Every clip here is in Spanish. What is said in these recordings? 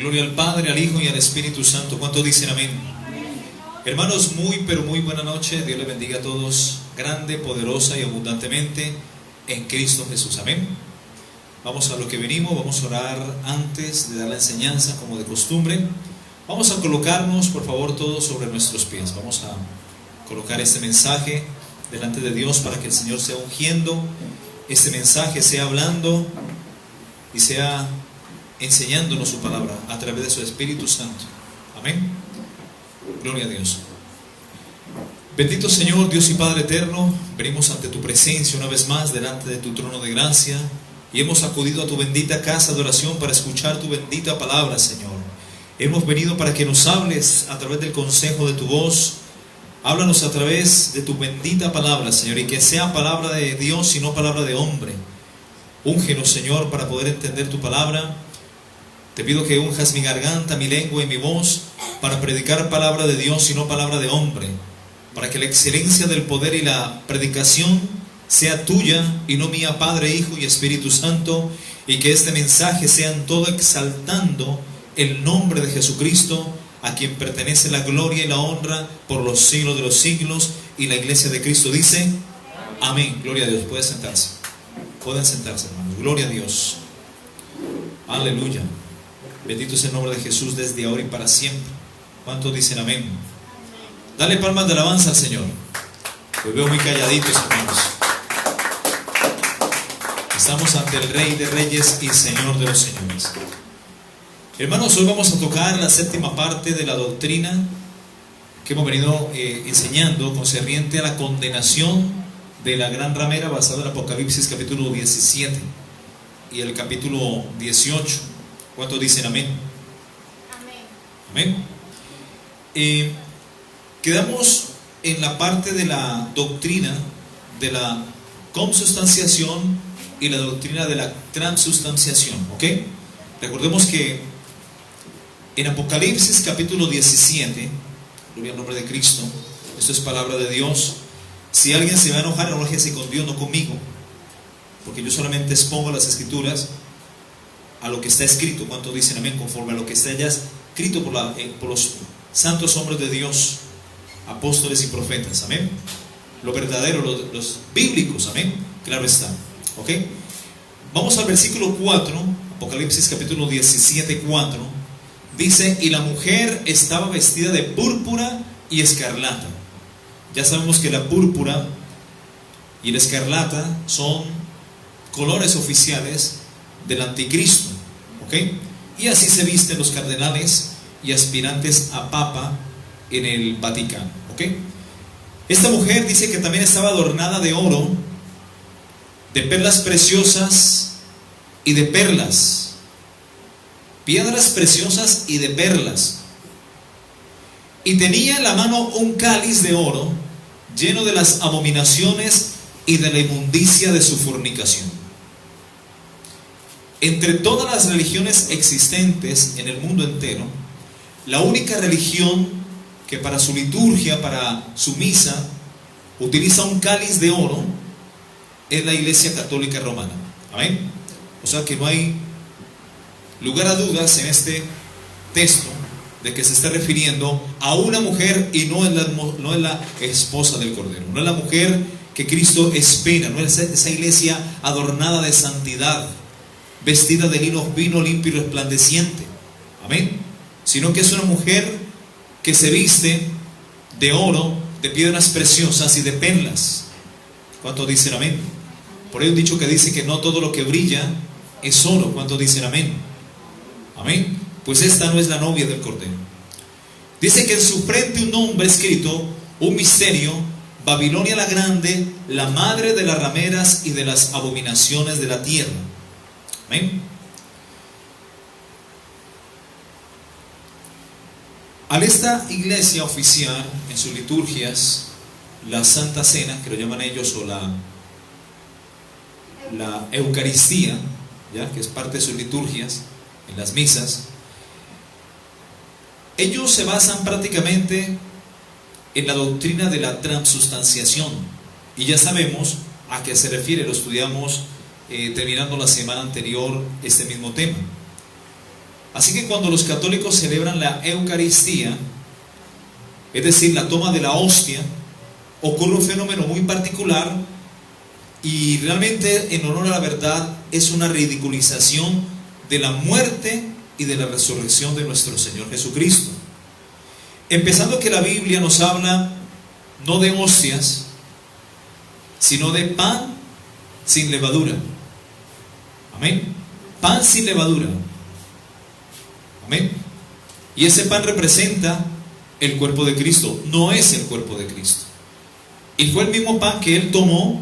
Gloria al Padre, al Hijo y al Espíritu Santo. ¿Cuántos dicen amén? Hermanos, muy pero muy buena noche. Dios les bendiga a todos grande, poderosa y abundantemente en Cristo Jesús. Amén. Vamos a lo que venimos. Vamos a orar antes de dar la enseñanza como de costumbre. Vamos a colocarnos, por favor, todos sobre nuestros pies. Vamos a colocar este mensaje delante de Dios para que el Señor sea ungiendo este mensaje, sea hablando y sea enseñándonos su palabra a través de su Espíritu Santo. Amén. Gloria a Dios. Bendito Señor, Dios y Padre eterno, venimos ante tu presencia una vez más delante de tu trono de gracia y hemos acudido a tu bendita casa de oración para escuchar tu bendita palabra, Señor. Hemos venido para que nos hables a través del consejo de tu voz. Háblanos a través de tu bendita palabra, Señor, y que sea palabra de Dios y no palabra de hombre. Úngenos, Señor, para poder entender tu palabra. Te pido que unjas mi garganta, mi lengua y mi voz para predicar palabra de Dios y no palabra de hombre, para que la excelencia del poder y la predicación sea tuya y no mía, Padre, Hijo y Espíritu Santo, y que este mensaje sea en todo exaltando el nombre de Jesucristo, a quien pertenece la gloria y la honra por los siglos de los siglos. Y la iglesia de Cristo dice amén. Gloria a Dios. Pueden sentarse. Pueden sentarse, hermanos. Gloria a Dios. Aleluya. Bendito es el nombre de Jesús desde ahora y para siempre. ¿Cuántos dicen amén? Dale palmas de alabanza al Señor. Los veo muy calladitos, hermanos. Estamos ante el Rey de Reyes y Señor de los Señores. Hermanos, hoy vamos a tocar la séptima parte de la doctrina que hemos venido enseñando concerniente a la condenación de la gran ramera, basada en Apocalipsis capítulo 17 y el capítulo 18. ¿Cuántos dicen amén? Amén. Quedamos en la parte de la doctrina de la consubstanciación y la doctrina de la transubstanciación. ¿Ok? Recordemos que en Apocalipsis capítulo 17, gloria al nombre de Cristo, esto es palabra de Dios. Si alguien se va a enojar, enójese con Dios, no conmigo, porque yo solamente expongo las escrituras a lo que está escrito. ¿Cuántos dicen amén? Conforme a lo que está ya escrito por los santos hombres de Dios, apóstoles y profetas. Amén. Lo verdadero, los bíblicos. Amén. Claro está. ¿Ok? Vamos al versículo 4, Apocalipsis capítulo 17, 4. Dice: y la mujer estaba vestida de púrpura y escarlata. Ya sabemos que la púrpura y la escarlata son colores oficiales del anticristo. ¿Ok? Y así se visten los cardenales y aspirantes a papa en el Vaticano. ¿Ok? Esta mujer dice que también estaba adornada de oro, de perlas preciosas y de perlas. Piedras preciosas y de perlas. Y tenía en la mano un cáliz de oro lleno de las abominaciones y de la inmundicia de su fornicación. Entre todas las religiones existentes en el mundo entero, la única religión que para su liturgia, para su misa, utiliza un cáliz de oro es la Iglesia Católica Romana. Amén. O sea que no hay lugar a dudas en este texto de que se está refiriendo a una mujer y no es la esposa del Cordero, no es la mujer que Cristo espera, no es esa iglesia adornada de santidad, vestida de lino fino, limpio y resplandeciente. Amén. Sino que es una mujer que se viste de oro, de piedras preciosas y de perlas. ¿Cuántos dicen amén? Por ahí un dicho que dice que no todo lo que brilla es oro. ¿Cuántos dicen amén? Amén. Pues esta no es la novia del Cordero. Dice que en su frente un nombre escrito, un misterio: Babilonia la Grande, la madre de las rameras y de las abominaciones de la tierra. Amén. Al esta iglesia oficial en sus liturgias la Santa Cena, que lo llaman ellos, o la Eucaristía, ¿ya? Que es parte de sus liturgias en las misas, ellos se basan prácticamente en la doctrina de la transubstanciación, y ya sabemos a qué se refiere. Lo estudiamos terminando la semana anterior este mismo tema. Así que cuando los católicos celebran la Eucaristía, es decir, la toma de la hostia, ocurre un fenómeno muy particular y realmente, en honor a la verdad, es una ridiculización de la muerte y de la resurrección de nuestro Señor Jesucristo. Empezando que la Biblia nos habla no de hostias, sino de pan sin levadura. Amén. Pan sin levadura. Amén. Y ese pan representa el cuerpo de Cristo, no es el cuerpo de Cristo. Y fue el mismo pan que Él tomó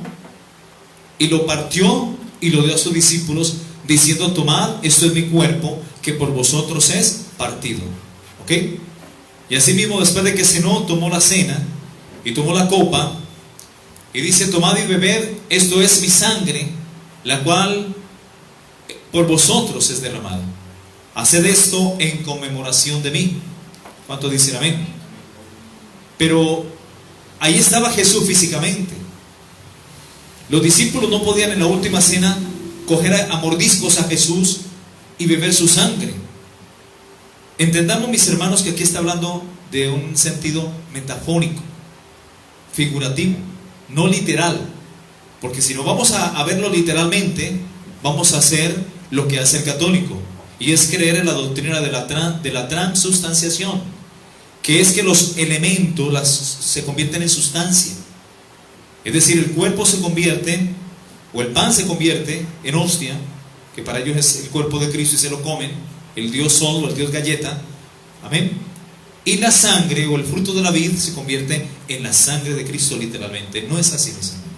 y lo partió y lo dio a sus discípulos, diciendo: tomad, esto es mi cuerpo, que por vosotros es partido. ¿Ok? Y así mismo, después de que cenó, tomó la cena y tomó la copa y dice: tomad y bebed, esto es mi sangre, la cual por vosotros es derramada. Haced esto en conmemoración de mí. ¿Cuántos dicen amén? Pero ahí estaba Jesús físicamente. Los discípulos no podían en la última cena coger a mordiscos a Jesús y beber su sangre. Entendamos, mis hermanos, que aquí está hablando de un sentido metafórico, figurativo, no literal. Porque si no vamos a verlo literalmente, vamos a hacer lo que hace el católico, y es creer en la doctrina de la transubstanciación, que es que los elementos se convierten en sustancia. Es decir, el cuerpo se convierte, o el pan se convierte en hostia, que para ellos es el cuerpo de Cristo y se lo comen, el Dios sol o el Dios galleta. Amén. Y la sangre o el fruto de la vid se convierte en la sangre de Cristo, literalmente. No es así, mis hermanos.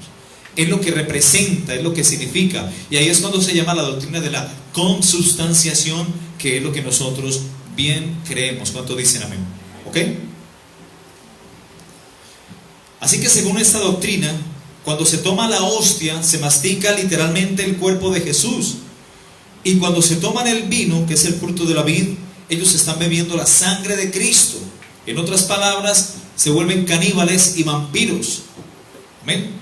Es lo que representa, es lo que significa. Y ahí es cuando se llama la doctrina de la consubstanciación, que es lo que nosotros bien creemos. ¿Cuánto dicen amén? ¿Ok? Así que según esta doctrina, cuando se toma la hostia, se mastica literalmente el cuerpo de Jesús. Y cuando se toman el vino, que es el fruto de la vid, ellos están bebiendo la sangre de Cristo. En otras palabras, se vuelven caníbales y vampiros. Amén.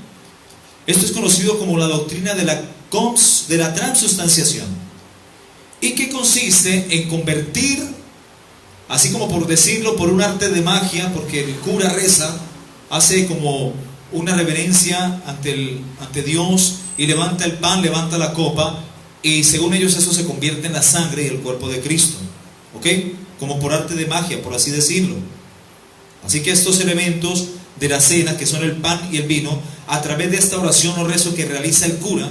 Esto es conocido como la doctrina de la transubstanciación, y que consiste en convertir, así como por decirlo, por un arte de magia, porque el cura reza, hace como una reverencia ante Dios y levanta el pan, levanta la copa, y según ellos eso se convierte en la sangre y el cuerpo de Cristo. ¿Ok? Como por arte de magia, por así decirlo. Así que estos elementos de la cena, que son el pan y el vino, a través de esta oración o rezo que realiza el cura,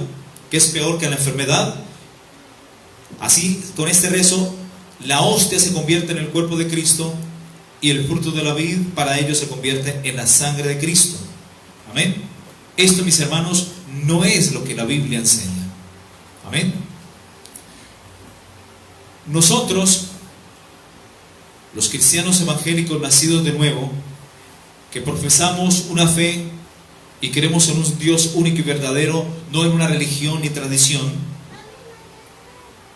que es peor que la enfermedad, así con este rezo la hostia se convierte en el cuerpo de Cristo, y el fruto de la vid para ellos se convierte en la sangre de Cristo. Amén. Esto, mis hermanos, no es lo que la Biblia enseña. Amén. Nosotros, los cristianos evangélicos nacidos de nuevo, que profesamos una fe y creemos en un Dios único y verdadero, no en una religión ni tradición,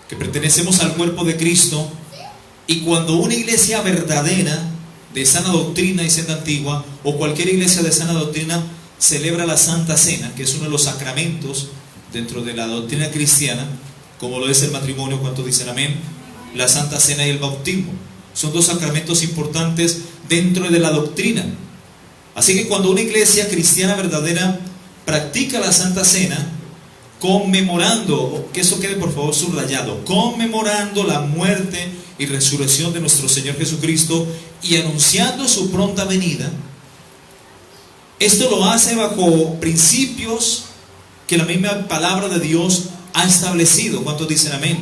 que pertenecemos al cuerpo de Cristo, y cuando una iglesia verdadera, de sana doctrina y senda antigua, o cualquier iglesia de sana doctrina, celebra la Santa Cena, que es uno de los sacramentos dentro de la doctrina cristiana, como lo es el matrimonio, ¿cuántos dicen amén? La Santa Cena y el bautismo son dos sacramentos importantes dentro de la doctrina. Así que cuando una iglesia cristiana verdadera practica la Santa Cena, conmemorando, que eso quede por favor subrayado, conmemorando la muerte y resurrección de nuestro Señor Jesucristo y anunciando su pronta venida, esto lo hace bajo principios que la misma palabra de Dios ha establecido. ¿Cuántos dicen amén?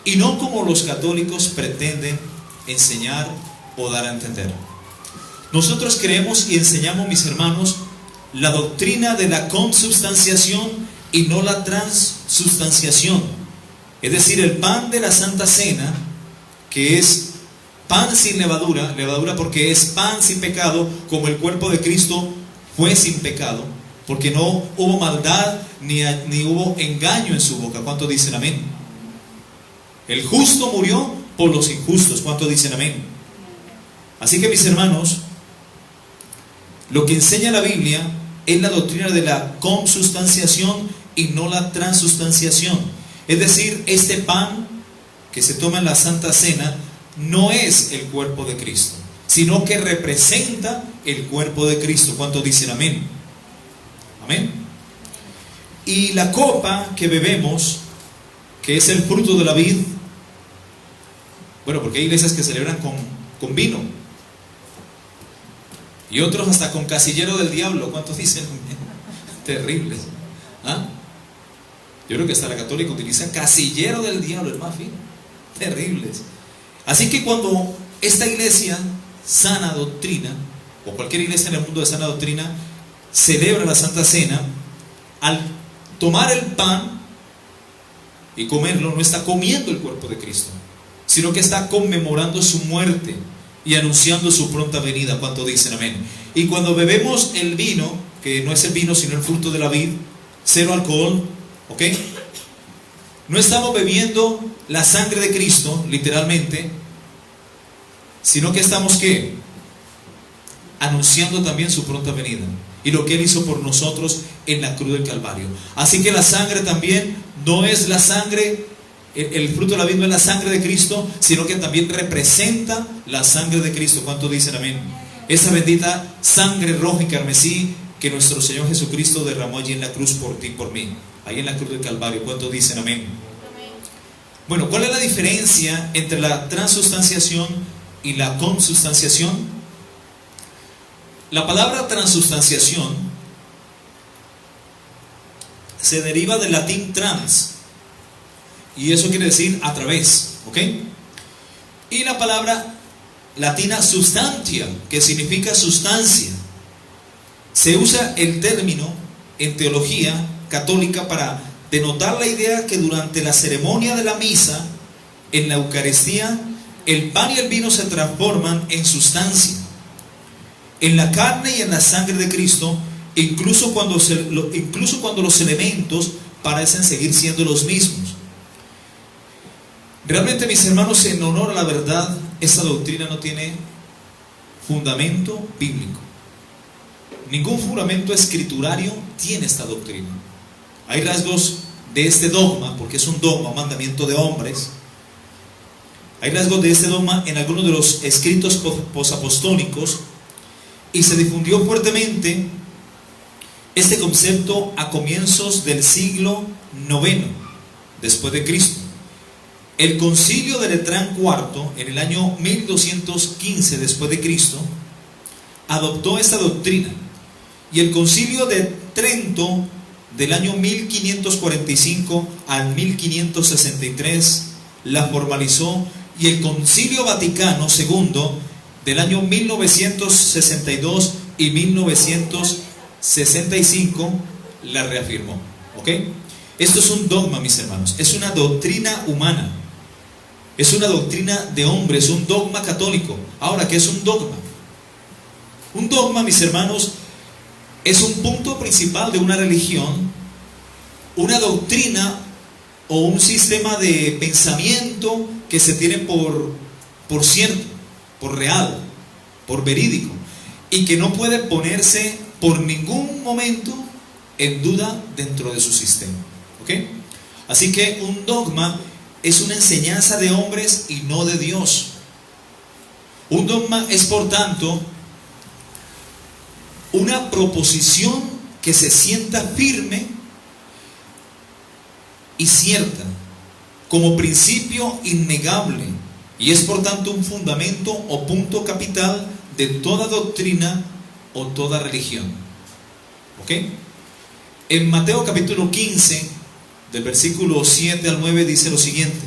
Y no como los católicos pretenden enseñar o dar a entender. Nosotros creemos y enseñamos, mis hermanos, la doctrina de la consubstanciación y no la transubstanciación. Es decir, el pan de la Santa Cena, que es pan sin levadura, levadura porque es pan sin pecado, como el cuerpo de Cristo fue sin pecado, porque no hubo maldad ni hubo engaño en su boca. ¿Cuántos dicen amén? El justo murió por los injustos. ¿Cuántos dicen amén? Así que, mis hermanos, lo que enseña la Biblia es la doctrina de la consubstanciación y no la transubstanciación. Es decir, este pan que se toma en la Santa Cena no es el cuerpo de Cristo, sino que representa el cuerpo de Cristo. ¿Cuántos dicen amén? Amén. Y la copa que bebemos, que es el fruto de la vid, bueno, porque hay iglesias que celebran con vino, y otros hasta con casillero del diablo. ¿Cuántos dicen? Terribles. ¿Ah? Yo creo que hasta la católica utiliza casillero del diablo, es más fino. Terribles. Así que cuando esta iglesia, sana doctrina, o cualquier iglesia en el mundo de sana doctrina, celebra la Santa Cena, al tomar el pan y comerlo, no está comiendo el cuerpo de Cristo, sino que está conmemorando su muerte y anunciando su pronta venida. ¿Cuánto dicen amén? Y cuando bebemos el vino, que no es el vino sino el fruto de la vid, cero alcohol, ¿ok? No estamos bebiendo la sangre de Cristo, literalmente, sino que estamos, ¿qué? Anunciando también su pronta venida y lo que Él hizo por nosotros en la cruz del Calvario. Así que la sangre también no es la sangre, el fruto de la vid no es la sangre de Cristo, sino que también representa la sangre de Cristo. ¿Cuántos dicen amén? Esa bendita sangre roja y carmesí que nuestro Señor Jesucristo derramó allí en la cruz por ti y por mí, ahí en la cruz del Calvario. ¿Cuántos dicen amén? Bueno, ¿cuál es la diferencia entre la transustanciación y la consustanciación? La palabra transustanciación se deriva del latín trans, y eso quiere decir a través, ¿ok? Y la palabra latina substantia, que significa sustancia. Se usa el término en teología católica para denotar la idea que durante la ceremonia de la misa, en la Eucaristía, el pan y el vino se transforman en sustancia, en la carne y en la sangre de Cristo, incluso cuando los elementos parecen seguir siendo los mismos. Realmente, mis hermanos, en honor a la verdad, esta doctrina no tiene fundamento bíblico. Ningún fundamento escriturario tiene esta doctrina. Hay rasgos de este dogma, porque es un dogma, un mandamiento de hombres. Hay rasgos de este dogma en algunos de los escritos posapostólicos, y se difundió fuertemente este concepto a comienzos del siglo IX después de Cristo. El concilio de Letrán IV, en el año 1215 después de Cristo, adoptó esta doctrina, y el concilio de Trento del año 1545 al 1563 la formalizó, y el concilio Vaticano II del año 1962 y 1965 la reafirmó. ¿Ok? Esto es un dogma, mis hermanos, es una doctrina humana, es una doctrina de hombres, un dogma católico. Ahora, ¿qué es un dogma? Un dogma, mis hermanos, es un punto principal de una religión, una doctrina o un sistema de pensamiento que se tiene por cierto, por real, por verídico, y que no puede ponerse por ningún momento en duda dentro de su sistema. ¿Ok? Así que un dogma es una enseñanza de hombres y no de Dios. Un dogma es, por tanto, una proposición que se sienta firme y cierta, como principio innegable, y es por tanto un fundamento o punto capital de toda doctrina o toda religión. ¿Ok? En Mateo capítulo 15, del versículo 7 al 9, dice lo siguiente.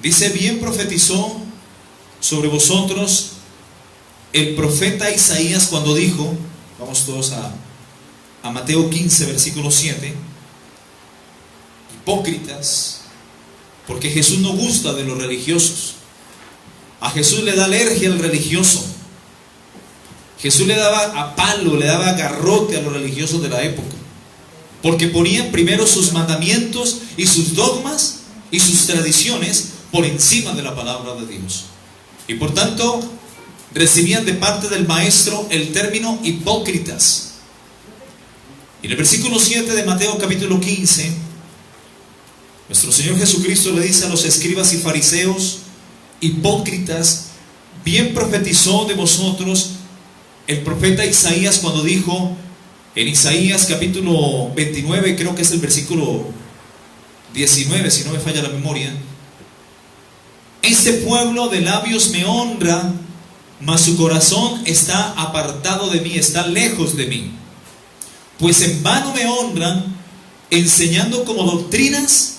Dice: bien profetizó sobre vosotros el profeta Isaías cuando dijo, vamos todos a Mateo 15, versículo 7, hipócritas, porque Jesús no gusta de los religiosos. A Jesús le da alergia al religioso. Jesús le daba a palo, le daba garrote a los religiosos de la época, porque ponían primero sus mandamientos y sus dogmas y sus tradiciones por encima de la palabra de Dios, y por tanto recibían de parte del maestro el término hipócritas. Y en el versículo 7 de Mateo capítulo 15, Nuestro Señor Jesucristo le dice a los escribas y fariseos, hipócritas, bien profetizó de vosotros el profeta Isaías cuando dijo, en Isaías capítulo 29, creo que es el versículo 19, si no me falla la memoria: este pueblo de labios me honra, mas su corazón está apartado de mí, está lejos de mí. Pues en vano me honran, enseñando como doctrinas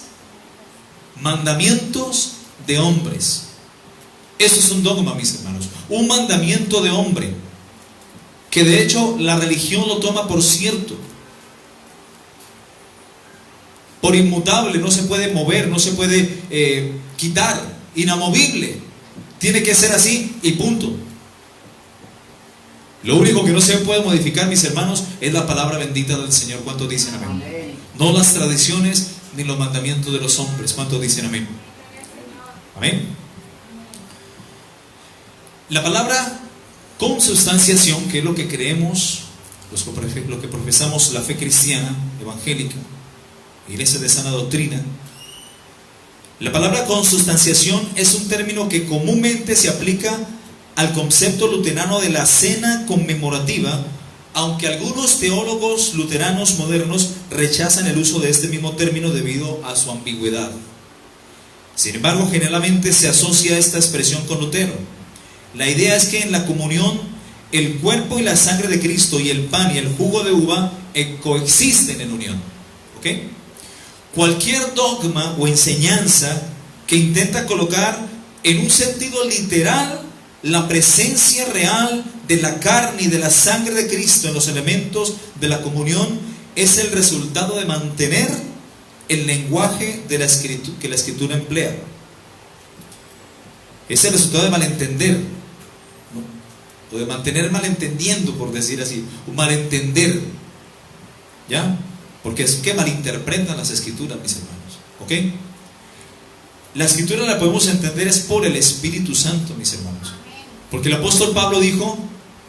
mandamientos de hombres. Eso es un dogma, mis hermanos, un mandamiento de hombre, que de hecho la religión lo toma por cierto, por inmutable, no se puede mover, no se puede quitar, inamovible, tiene que ser así y punto. Lo único que no se puede modificar, mis hermanos, es la palabra bendita del Señor. ¿Cuántos dicen amén? No las tradiciones ni los mandamientos de los hombres. ¿Cuántos dicen amén? Amén. La palabra consubstanciación, que es lo que creemos, lo que profesamos la fe cristiana, evangélica, iglesia de sana doctrina. La palabra consubstanciación es un término que comúnmente se aplica al concepto luterano de la cena conmemorativa, aunque algunos teólogos luteranos modernos rechazan el uso de este mismo término debido a su ambigüedad. Sin embargo, generalmente se asocia esta expresión con Lutero. La idea es que en la comunión el cuerpo y la sangre de Cristo y el pan y el jugo de uva coexisten en unión. ¿Ok? Cualquier dogma o enseñanza que intenta colocar en un sentido literal la presencia real de la carne y de la sangre de Cristo en los elementos de la comunión es el resultado de mantener el lenguaje de que la Escritura emplea. Es el resultado de malentender, ¿no? O de mantener malentendiendo, por decir así, un malentender, ¿ya? Porque es que malinterpretan las Escrituras, mis hermanos, ¿ok? La Escritura la podemos entender es por el Espíritu Santo, mis hermanos. Porque el apóstol Pablo dijo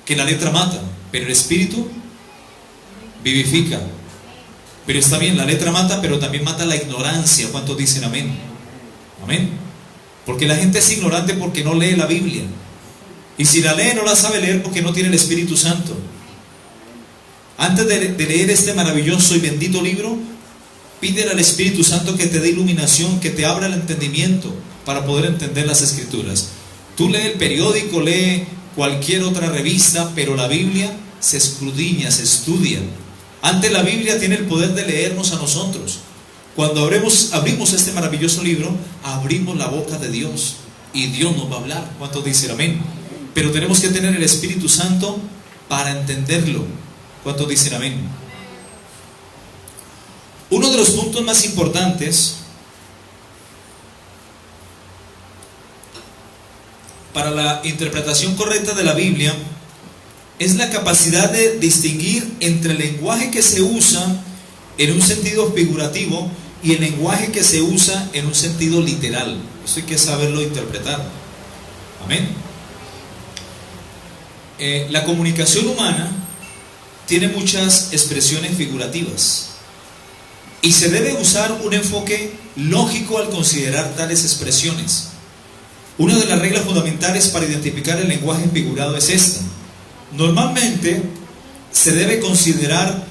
que la letra mata, pero el Espíritu vivifica. Pero está bien, la letra mata, pero también mata la ignorancia. ¿Cuántos dicen amén? Amén. Porque la gente es ignorante porque no lee la Biblia. Y si la lee, no la sabe leer porque no tiene el Espíritu Santo. Antes de leer este maravilloso y bendito libro, pídele al Espíritu Santo que te dé iluminación, que te abra el entendimiento para poder entender las Escrituras. Tú lee el periódico, lee cualquier otra revista, pero la Biblia se escudriña, se estudia. Antes la Biblia tiene el poder de leernos a nosotros. Cuando abrimos este maravilloso libro, abrimos la boca de Dios y Dios nos va a hablar. ¿Cuántos dicen amén? Pero tenemos que tener el Espíritu Santo para entenderlo. ¿Cuántos dicen amén? Uno de los puntos más importantes para la interpretación correcta de la Biblia es la capacidad de distinguir entre el lenguaje que se usa en un sentido figurativo y el lenguaje que se usa en un sentido literal. Eso hay que saberlo interpretar. Amén. La comunicación humana tiene muchas expresiones figurativas y se debe usar un enfoque lógico al considerar tales expresiones. Una de las reglas fundamentales para identificar el lenguaje figurado es esta: normalmente se debe considerar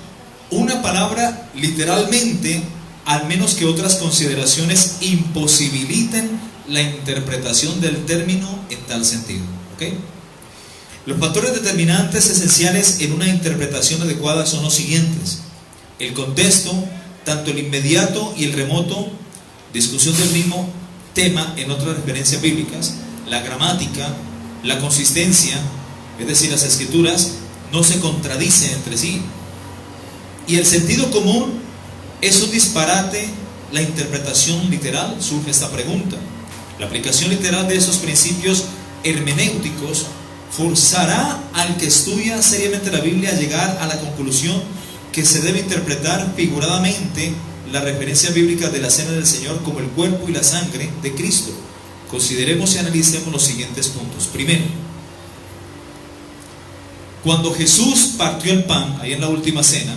una palabra literalmente, al menos que otras consideraciones imposibiliten la interpretación del término en tal sentido. ¿Okay? Los factores determinantes esenciales en una interpretación adecuada son los siguientes: el contexto, tanto el inmediato y el remoto, discusión del mismo tema en otras referencias bíblicas, la gramática, la consistencia, es decir, las escrituras no se contradicen entre sí, y el sentido común es un disparate. La interpretación literal, surge esta pregunta. La aplicación literal de esos principios hermenéuticos forzará al que estudia seriamente la Biblia a llegar a la conclusión que se debe interpretar figuradamente las referencias bíblicas de la cena del Señor como el cuerpo y la sangre de Cristo. Consideremos y analicemos los siguientes puntos. Primero, cuando Jesús partió el pan, ahí en la última cena,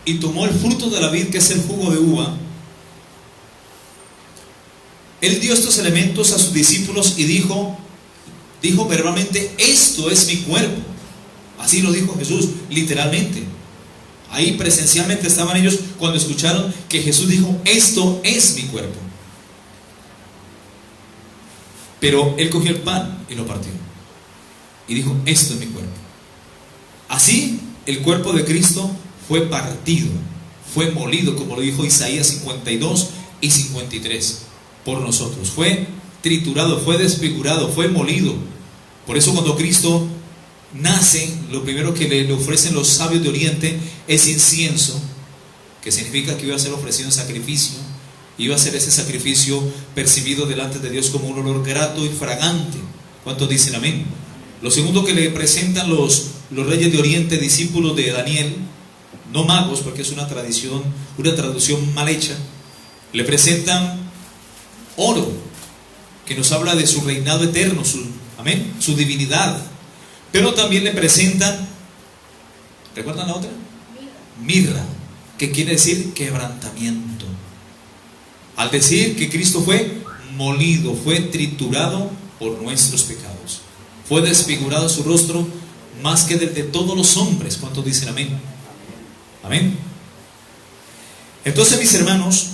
y tomó el fruto de la vid, que es el jugo de uva, Él dio estos elementos a sus discípulos y dijo verbalmente: esto es mi cuerpo. Así lo dijo Jesús, literalmente. Ahí presencialmente estaban ellos cuando escucharon que Jesús dijo: esto es mi cuerpo. Pero Él cogió el pan y lo partió y dijo: esto es mi cuerpo. Así el cuerpo de Cristo fue partido, fue molido, como lo dijo Isaías 52 y 53, por nosotros. Fue triturado, fue desfigurado, fue molido. Por eso cuando Cristo nace, lo primero que le ofrecen los sabios de Oriente es incienso, que significa que iba a ser ofrecido en sacrificio. Iba a ser ese sacrificio percibido delante de Dios como un olor grato y fragante. ¿Cuántos dicen amén? Lo segundo que le presentan los reyes de Oriente, discípulos de Daniel, no magos, porque es una traducción mal hecha, le presentan oro, que nos habla de su reinado eterno, amén, su divinidad. Pero también le presentan, ¿recuerdan la otra? Mirra, que quiere decir quebrantamiento. Al decir que Cristo fue molido, fue triturado por nuestros pecados, fue desfigurado su rostro más que del de todos los hombres. ¿Cuántos dicen amén? Amén. Entonces, mis hermanos,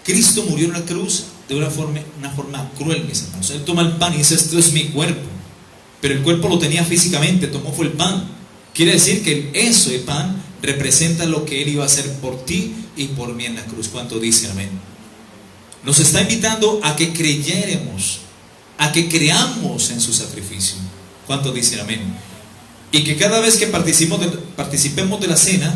Cristo murió en la cruz de una forma cruel, mis hermanos. Él toma el pan y dice: esto es mi cuerpo. Pero el cuerpo lo tenía físicamente, fue el pan. Quiere decir que eso, el pan, representa lo que Él iba a hacer por ti y por mí en la cruz. ¿Cuánto dicen amén? Nos está invitando a que creyéramos, a que creamos en su sacrificio. ¿Cuánto dicen amén? Y que cada vez que participemos de la cena,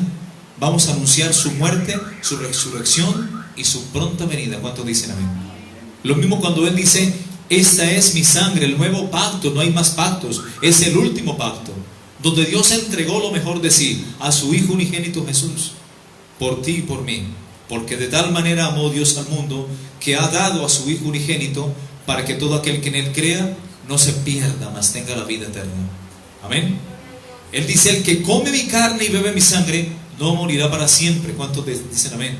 vamos a anunciar su muerte, su resurrección y su pronta venida. ¿Cuánto dicen amén? Lo mismo cuando Él dice: esta es mi sangre, el nuevo pacto. No hay más pactos, es el último pacto, donde Dios entregó lo mejor de sí a su Hijo unigénito Jesús, por ti y por mí. Porque de tal manera amó Dios al mundo, que ha dado a su Hijo unigénito, para que todo aquel que en Él crea no se pierda, mas tenga la vida eterna. Amén. Él dice: el que come mi carne y bebe mi sangre no morirá para siempre. ¿Cuántos dicen amén?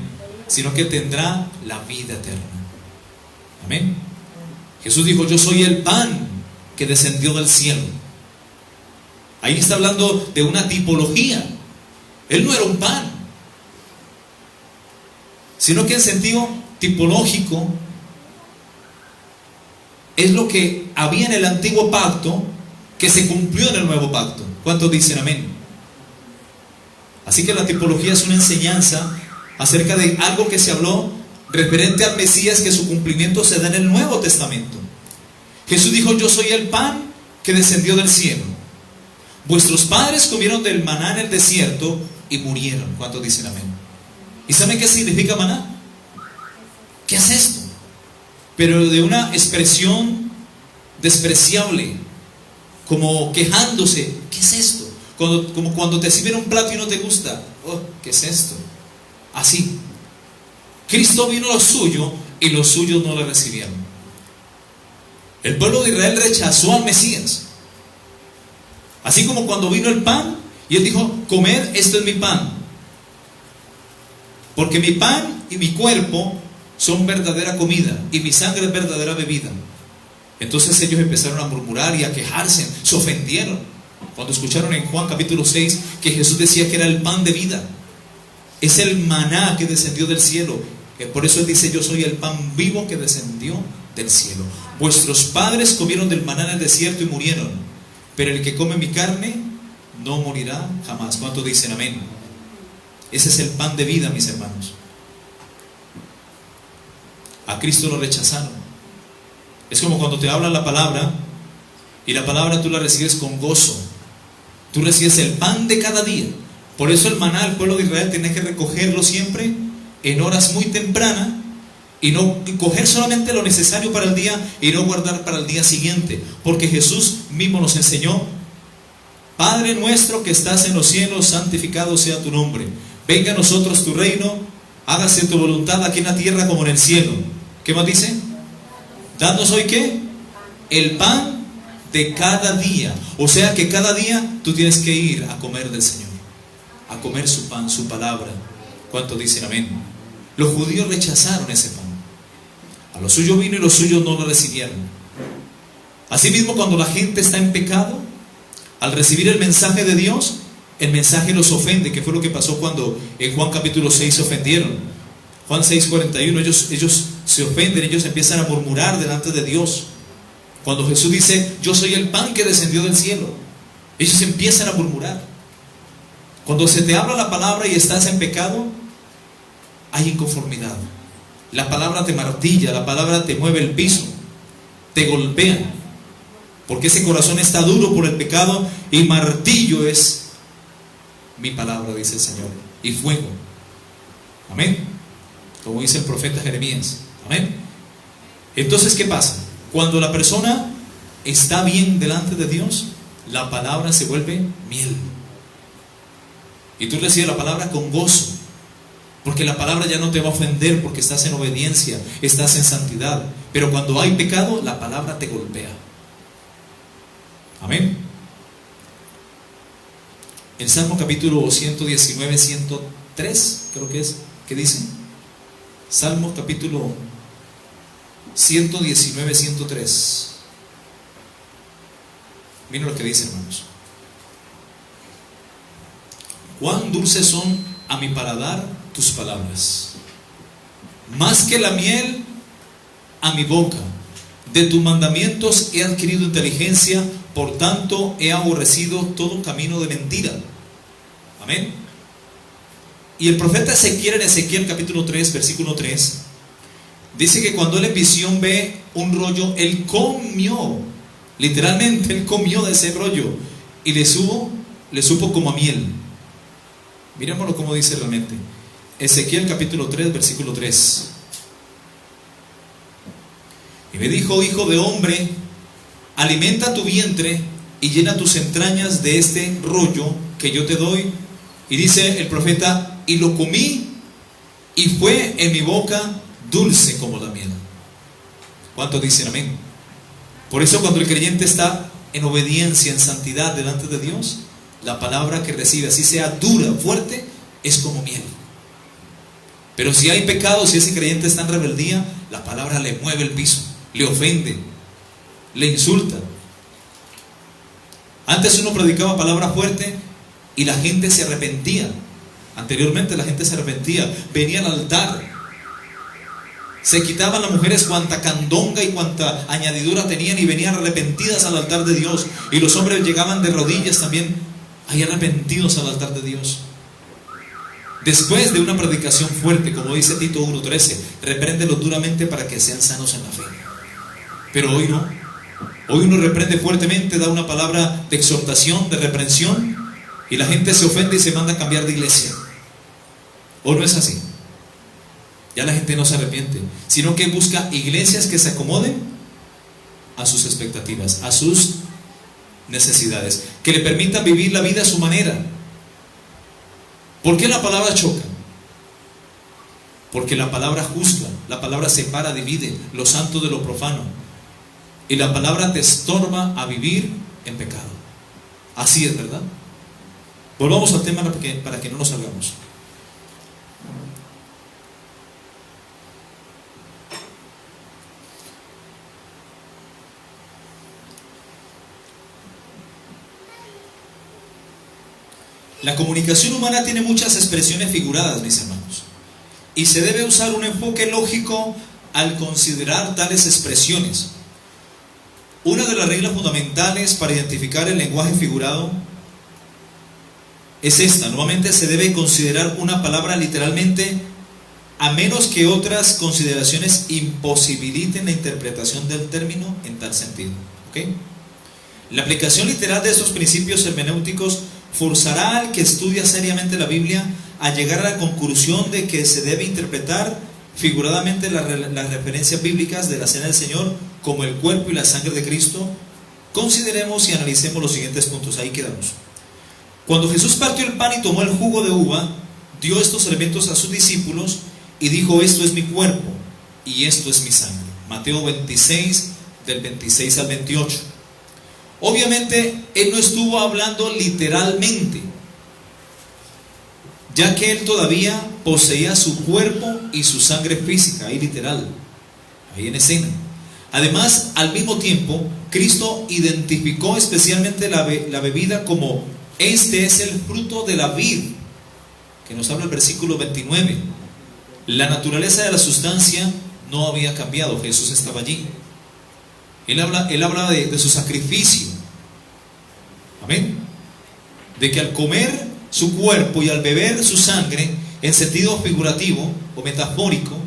Sino que tendrá la vida eterna. Amén. Jesús dijo: yo soy el pan que descendió del cielo. Ahí está hablando de una tipología. Él no era un pan, sino que en sentido tipológico es lo que había en el antiguo pacto, que se cumplió en el nuevo pacto. ¿Cuántos dicen amén? Así que la tipología es una enseñanza acerca de algo que se habló referente al Mesías, que su cumplimiento se da en el Nuevo Testamento. Jesús dijo: yo soy el pan que descendió del cielo. Vuestros padres comieron del maná en el desierto y murieron. ¿Cuántos dicen amén? ¿Y saben qué significa maná? ¿Qué es esto? Pero de una expresión despreciable, como quejándose. ¿Qué es esto? Como cuando te sirven un plato y no te gusta. Oh, ¿qué es esto? Así. Cristo vino a lo suyo y los suyos no le recibieron. El pueblo de Israel rechazó al Mesías. Así como cuando vino el pan y Él dijo: comed, esto es mi pan, porque mi pan y mi cuerpo son verdadera comida y mi sangre es verdadera bebida. Entonces ellos empezaron a murmurar y a quejarse, se ofendieron cuando escucharon en Juan capítulo 6 que Jesús decía que era el pan de vida. Es el maná que descendió del cielo. Por eso Él dice: yo soy el pan vivo que descendió del cielo. Vuestros padres comieron del maná en el desierto y murieron, pero el que come mi carne no morirá jamás. ¿Cuántos dicen amén? Ese es el pan de vida, mis hermanos. A Cristo lo rechazaron. Es como cuando te hablan la palabra y la palabra tú la recibes con gozo. Tú recibes el pan de cada día. Por eso el maná, el pueblo de Israel tenía que recogerlo siempre en horas muy tempranas y no coger solamente lo necesario para el día y no guardar para el día siguiente, porque Jesús mismo nos enseñó: Padre nuestro que estás en los cielos, santificado sea tu nombre, venga a nosotros tu reino, hágase tu voluntad aquí en la tierra como en el cielo. ¿Qué más dice? Danos hoy ¿qué? El pan de cada día. O sea que cada día tú tienes que ir a comer del Señor, a comer su pan, su palabra. ¿Cuántos dicen amén? Los judíos rechazaron ese pan. A lo suyo vino y los suyos no lo recibieron. Asimismo, cuando la gente está en pecado, al recibir el mensaje de Dios, el mensaje los ofende, que fue lo que pasó cuando en Juan capítulo 6 se ofendieron. Juan 6:41, ellos se ofenden, ellos empiezan a murmurar delante de Dios. Cuando Jesús dice, yo soy el pan que descendió del cielo, ellos empiezan a murmurar. Cuando se te habla la palabra y estás en pecado, hay inconformidad. La palabra te martilla, la palabra te mueve el piso, te golpea, porque ese corazón está duro por el pecado, y martillo es mi palabra, dice el Señor, y fuego. Amén. Como dice el profeta Jeremías. Amén. Entonces, ¿qué pasa? Cuando la persona está bien delante de Dios, la palabra se vuelve miel. Y tú recibes la palabra con gozo, porque la palabra ya no te va a ofender, porque estás en obediencia, estás en santidad. Pero cuando hay pecado, la palabra te golpea. Amén. El Salmo capítulo 119, 103, creo que es, ¿qué dice? Salmo capítulo 119, 103. Miren lo que dice, hermanos. Cuán dulces son a mi paladar tus palabras, más que la miel a mi boca. De tus mandamientos he adquirido inteligencia, por tanto he aborrecido todo camino de mentira. Amén. Y el profeta Ezequiel, en Ezequiel capítulo 3, versículo 3, dice que cuando él en visión ve un rollo, él comió, literalmente él comió de ese rollo, y le supo como a miel. Mirémoslo como dice realmente. Ezequiel capítulo 3, versículo 3. Y me dijo, hijo de hombre, alimenta tu vientre y llena tus entrañas de este rollo que yo te doy. Y dice el profeta, y lo comí, y fue en mi boca dulce como la miel. ¿Cuántos dicen amén? Por eso cuando el creyente está en obediencia, en santidad delante de Dios, la palabra que recibe, así sea dura, fuerte, es como miel. Pero si hay pecado, si ese creyente está en rebeldía, la palabra le mueve el piso, le ofende, le insulta. Antes uno predicaba palabra fuerte y la gente se arrepentía. Anteriormente la gente se arrepentía, venía al altar, se quitaban las mujeres cuanta candonga y cuanta añadidura tenían y venían arrepentidas al altar de Dios. Y los hombres llegaban de rodillas también, ahí arrepentidos al altar de Dios. Después de una predicación fuerte, como dice Tito 1:13, repréndelos duramente para que sean sanos en la fe. Pero hoy no. Hoy uno reprende fuertemente, da una palabra de exhortación, de reprensión, y la gente se ofende y se manda a cambiar de iglesia. ¿O no es así? Ya la gente no se arrepiente, sino que busca iglesias que se acomoden a sus expectativas, a sus necesidades, que le permitan vivir la vida a su manera. ¿Por qué la palabra choca? Porque la palabra juzga, la palabra separa, divide lo santo de lo profano, y la palabra te estorba a vivir en pecado. Así es, ¿verdad? Volvamos al tema para que no nos salgamos. La comunicación humana tiene muchas expresiones figuradas, mis hermanos, y se debe usar un enfoque lógico al considerar tales expresiones. Una de las reglas fundamentales para identificar el lenguaje figurado es esta: nuevamente se debe considerar una palabra literalmente, a menos que otras consideraciones imposibiliten la interpretación del término en tal sentido. ¿Okay? La aplicación literal de esos principios hermenéuticos forzará al que estudia seriamente la Biblia a llegar a la conclusión de que se debe interpretar figuradamente las referencias bíblicas de la cena del Señor como el cuerpo y la sangre de Cristo. Consideremos y analicemos los siguientes puntos. Ahí quedamos. Cuando Jesús partió el pan y tomó el jugo de uva, dio estos elementos a sus discípulos y dijo: esto es mi cuerpo y esto es mi sangre. Mateo 26, del 26 al 28. Obviamente él no estuvo hablando literalmente. ya que él todavía poseía su cuerpo y su sangre física, ahí literal, ahí en escena. Además, al mismo tiempo, Cristo identificó especialmente la bebida como: este es el fruto de la vid, que nos habla el versículo 29. La naturaleza de la sustancia no había cambiado, Jesús estaba allí. Él habla de su sacrificio. Amén. De que al comer su cuerpo y al beber su sangre, en sentido figurativo o metafórico,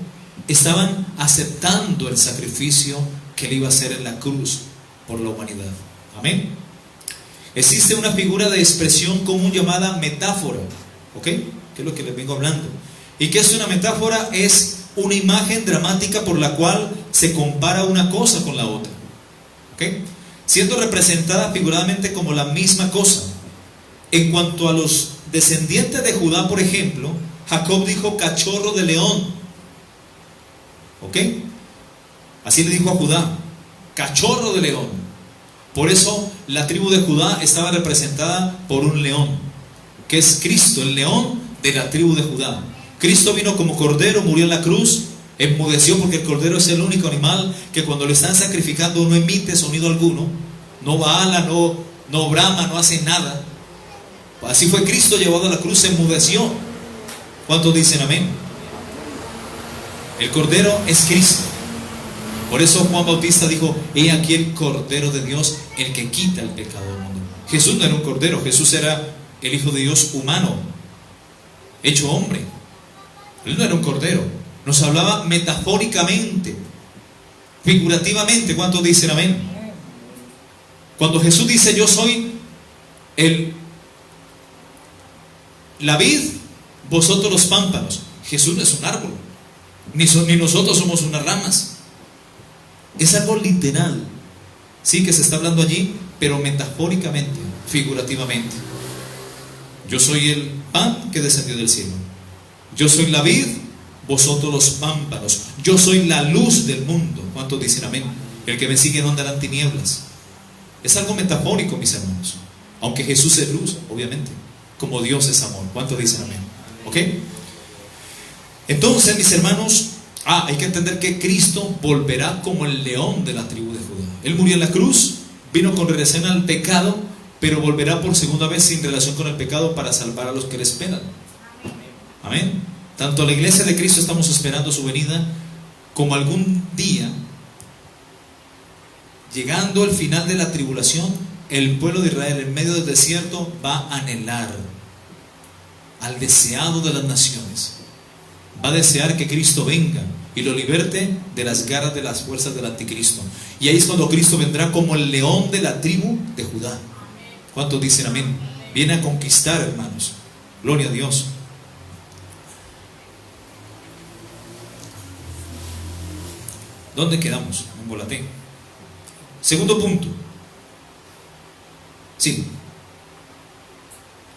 estaban aceptando el sacrificio que él iba a hacer en la cruz por la humanidad. Amén. Existe una figura de expresión común llamada metáfora, ¿ok? Que es lo que les vengo hablando. ¿Y qué es una metáfora? Es una imagen dramática por la cual se compara una cosa con la otra, ¿ok? Siendo representada figuradamente como la misma cosa. En cuanto a los descendientes de Judá, por ejemplo, Jacob dijo cachorro de león, ¿ok? Así le dijo a Judá, cachorro de león. Por eso la tribu de Judá estaba representada por un león, que es Cristo, el león de la tribu de Judá. Cristo vino como cordero, murió en la cruz, enmudeció, porque el cordero es el único animal que cuando lo están sacrificando no emite sonido alguno, no bala, no brama, no hace nada. Así fue Cristo llevado a la cruz, se enmudeció. ¿Cuántos dicen amén? El cordero es Cristo. Por eso Juan Bautista dijo: he aquí el cordero de Dios, el que quita el pecado del mundo. Jesús no era un cordero, Jesús era el Hijo de Dios humano, hecho hombre. Él no era un cordero. Nos hablaba metafóricamente, figurativamente. ¿Cuántos dicen amén? Cuando Jesús dice: yo soy la vid, vosotros los pámpanos. Jesús no es un árbol, ni nosotros somos unas ramas. Es algo literal, sí, que se está hablando allí, pero metafóricamente, figurativamente. Yo soy el pan que descendió del cielo. Yo soy la vid, vosotros los pámpanos. Yo soy la luz del mundo. ¿Cuántos dicen amén? El que me sigue no andará en tinieblas. Es algo metafórico, mis hermanos. Aunque Jesús es luz, obviamente, como Dios es amor. ¿Cuántos dicen amén? ¿Ok? Entonces, mis hermanos, hay que entender que Cristo volverá como el león de la tribu de Judá. Él murió en la cruz, vino con redención al pecado, pero volverá por segunda vez sin relación con el pecado para salvar a los que le esperan. Amén. Tanto la iglesia de Cristo estamos esperando su venida, como algún día, llegando al final de la tribulación, el pueblo de Israel en medio del desierto va a anhelar al deseado de las naciones. Va a desear que Cristo venga y lo liberte de las garras de las fuerzas del anticristo. Y ahí es cuando Cristo vendrá como el león de la tribu de Judá. ¿Cuántos dicen amén? Viene a conquistar, hermanos. Gloria a Dios. ¿Dónde quedamos? Me embolaté. Segundo punto. Sí.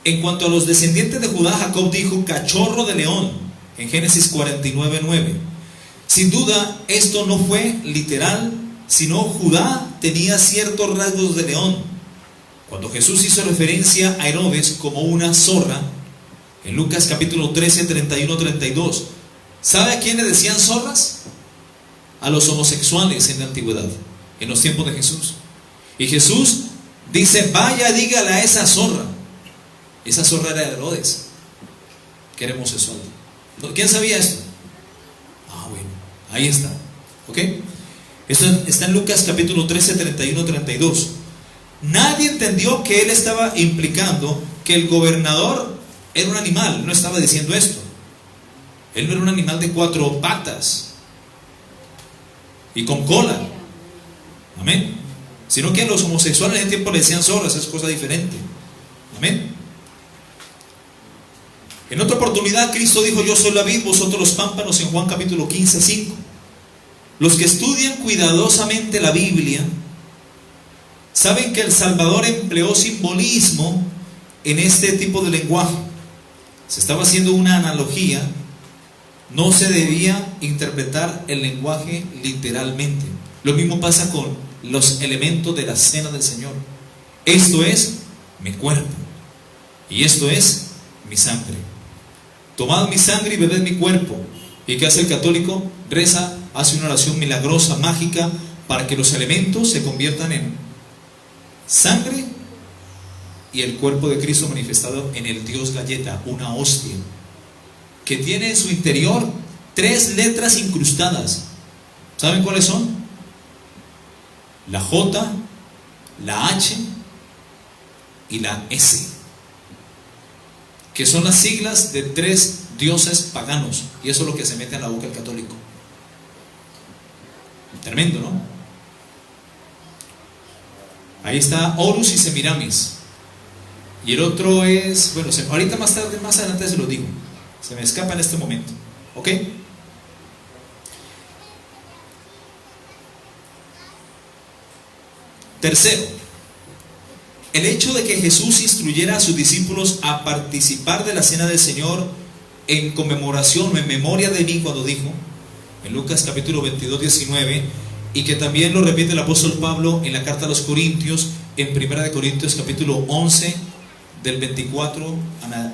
En cuanto a los descendientes de Judá, Jacob dijo cachorro de león, en Génesis 49:9. Sin duda, esto no fue literal, sino Judá tenía ciertos rasgos de león. Cuando Jesús hizo referencia a Herodes como una zorra, en Lucas capítulo 13, 31-32, ¿sabe a quién le decían zorras? A los homosexuales en la antigüedad, en los tiempos de Jesús. Y Jesús dice: vaya, dígale a esa zorra. Esa zorra era Herodes, que era homosexual. ¿Quién sabía esto? Bueno, ahí está. ¿Ok? Esto está en Lucas capítulo 13, 31-32. Nadie entendió que él estaba implicando que el gobernador era un animal. No estaba diciendo esto. Él no era un animal de 4 patas y con cola. Amén. Sino que a los homosexuales en ese tiempo le decían zorras. Es cosa diferente. Amén. En otra oportunidad Cristo dijo: yo soy la vid, vosotros los pámpanos, en Juan capítulo 15, 5. Los que estudian cuidadosamente la Biblia saben que el Salvador empleó simbolismo en este tipo de lenguaje. Se estaba haciendo una analogía. No se debía interpretar el lenguaje literalmente. Lo mismo pasa con los elementos de la cena del Señor. Esto es mi cuerpo y esto es mi sangre. tomad mi sangre y bebed mi cuerpo. ¿Y qué hace el católico? Reza, hace una oración milagrosa, mágica, para que los elementos se conviertan en sangre y el cuerpo de Cristo manifestado en el Dios galleta, una hostia, que tiene en su interior 3 letras incrustadas. ¿Saben cuáles son? La J, la H y la S, que son las siglas de 3 dioses paganos, y eso es lo que se mete en la boca del católico. Tremendo, ¿no? Ahí está Horus y Semiramis, y el otro es, bueno, ahorita más tarde, más adelante se lo digo, se me escapa en este momento, ¿ok? Tercero, el hecho de que Jesús instruyera a sus discípulos a participar de la cena del Señor en conmemoración o en memoria de mí, cuando dijo en Lucas capítulo 22, 19, y que también lo repite el apóstol Pablo en la carta a los Corintios, en 1 Corintios capítulo 11, del 24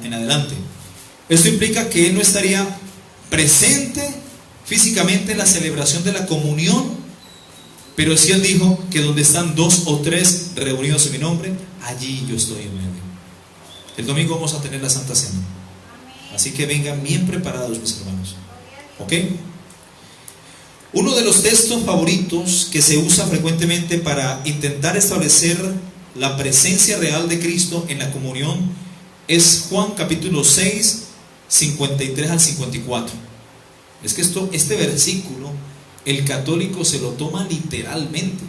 en adelante. Esto implica que Él no estaría presente físicamente en la celebración de la comunión, pero sí Él dijo que donde están 2 o 3 reunidos en mi nombre, allí yo estoy en medio. El domingo vamos a tener la Santa Cena, así que vengan bien preparados, mis hermanos, ¿ok? Uno de los textos favoritos que se usa frecuentemente para intentar establecer la presencia real de Cristo en la comunión es Juan capítulo 6, 53 al 54. Es que este versículo el católico se lo toma literalmente,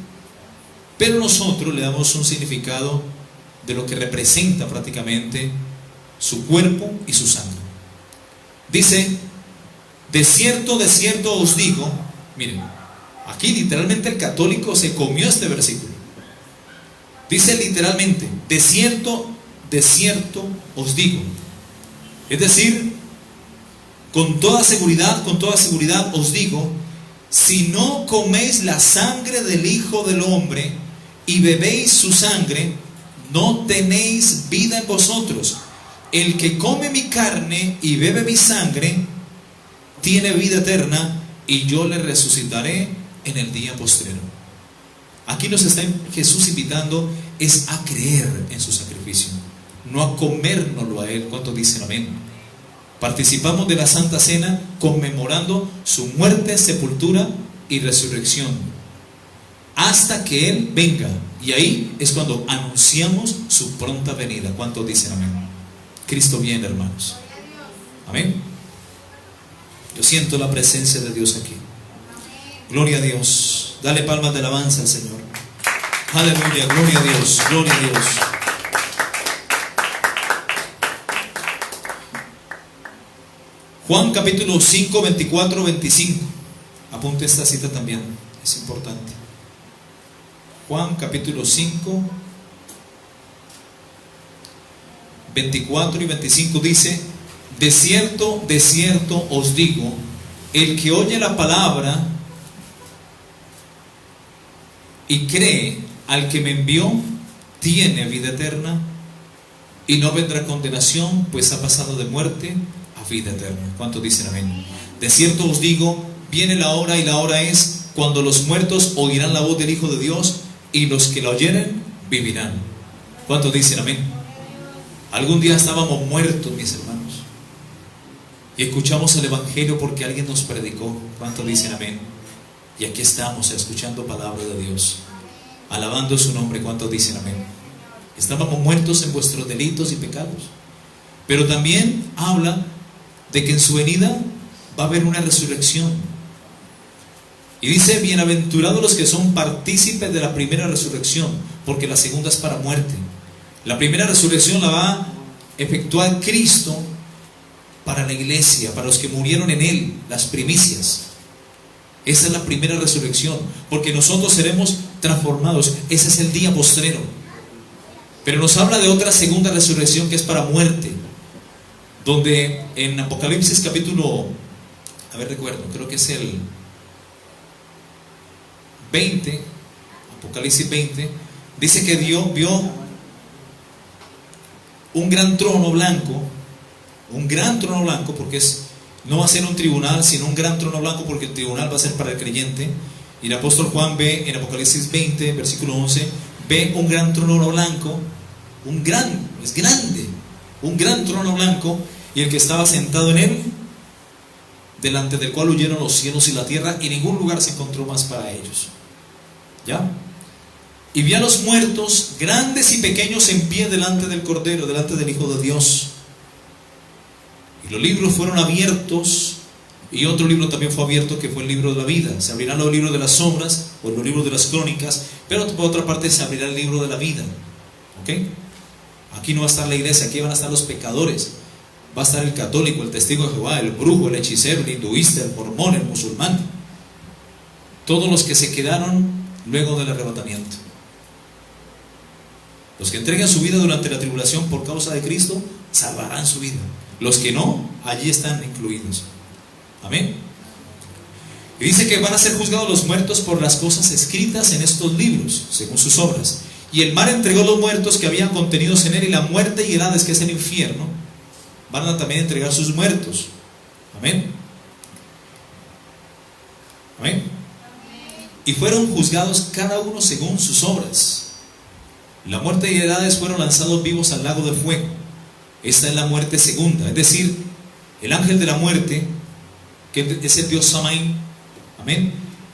pero nosotros le damos un significado de lo que representa prácticamente su cuerpo y su sangre. Dice: de cierto os digo. Miren, aquí literalmente el católico se comió este versículo. Dice literalmente: de cierto os digo. Es decir, con toda seguridad os digo, si no coméis la sangre del Hijo del Hombre y bebéis su sangre, no tenéis vida en vosotros. El que come mi carne y bebe mi sangre tiene vida eterna, y yo le resucitaré en el día postrero. Aquí nos está Jesús invitando es a creer en su sacrificio, no a comérnoslo a Él. ¿Cuántos dicen amén? Participamos de la Santa Cena conmemorando su muerte, sepultura y resurrección hasta que Él venga, y ahí es cuando anunciamos su pronta venida. ¿Cuántos dicen amén? Cristo viene, hermanos. Amén. Yo siento la presencia de Dios aquí. Gloria a Dios. Dale palmas de alabanza al Señor. Aleluya, gloria a Dios, gloria a Dios. Juan capítulo 5, 24, 25. Apunte esta cita también, es importante. Juan capítulo 5, 24 y 25 dice: de cierto os digo, el que oye la palabra y cree al que me envió, tiene vida eterna y no vendrá condenación, pues ha pasado de muerte a vida eterna. ¿Cuántos dicen amén? De cierto os digo, viene la hora, y la hora es cuando los muertos oirán la voz del Hijo de Dios, y los que la oyeren vivirán. ¿Cuántos dicen amén? Algún día estábamos muertos, mis hermanos, y escuchamos el Evangelio porque alguien nos predicó. ¿Cuántos dicen amén? Y aquí estamos escuchando palabra de Dios, alabando su nombre. ¿Cuántos dicen amén? Estábamos muertos en vuestros delitos y pecados, pero también habla de que en su venida va a haber una resurrección. Y dice: bienaventurados los que son partícipes de la primera resurrección, porque la segunda es para muerte. La primera resurrección la va a efectuar Cristo para la iglesia, para los que murieron en Él, las primicias. Esa es la primera resurrección, porque nosotros seremos transformados. Ese es el día postrero. Pero nos habla de otra segunda resurrección que es para muerte, donde en Apocalipsis capítulo, recuerdo, creo que es el 20, Apocalipsis 20, dice que vio un gran trono blanco Un gran trono blanco, porque no va a ser un tribunal, sino un gran trono blanco, porque el tribunal va a ser para el creyente. Y el apóstol Juan ve en Apocalipsis 20, versículo 11, ve un gran trono blanco, es grande, un gran trono blanco, y el que estaba sentado en él, delante del cual huyeron los cielos y la tierra, y ningún lugar se encontró más para ellos. ¿Ya? Y vi a los muertos, grandes y pequeños, en pie delante del Cordero, delante del Hijo de Dios. Y los libros fueron abiertos, y otro libro también fue abierto, que fue el libro de la vida. Se abrirán los libros de las sombras, o los libros de las crónicas, pero por otra parte se abrirá el libro de la vida. ¿Ok? Aquí no va a estar la iglesia, aquí van a estar los pecadores. Va a estar el católico, el testigo de Jehová, el brujo, el hechicero, el hinduista, el mormón, el musulmán. Todos los que se quedaron luego del arrebatamiento. Los que entregan su vida durante la tribulación por causa de Cristo, salvarán su vida. Los que no, allí están incluidos. Amén. Y dice que van a ser juzgados los muertos por las cosas escritas en estos libros, según sus obras. Y el mar entregó los muertos que habían contenidos en él, y la muerte y el Hades, que es el infierno, van a también entregar sus muertos. Amén. Amén. Y fueron juzgados cada uno según sus obras. La muerte y el Hades fueron lanzados vivos al lago de fuego. Esta es la muerte segunda, es decir, el ángel de la muerte, que es el dios Samaín. Amén.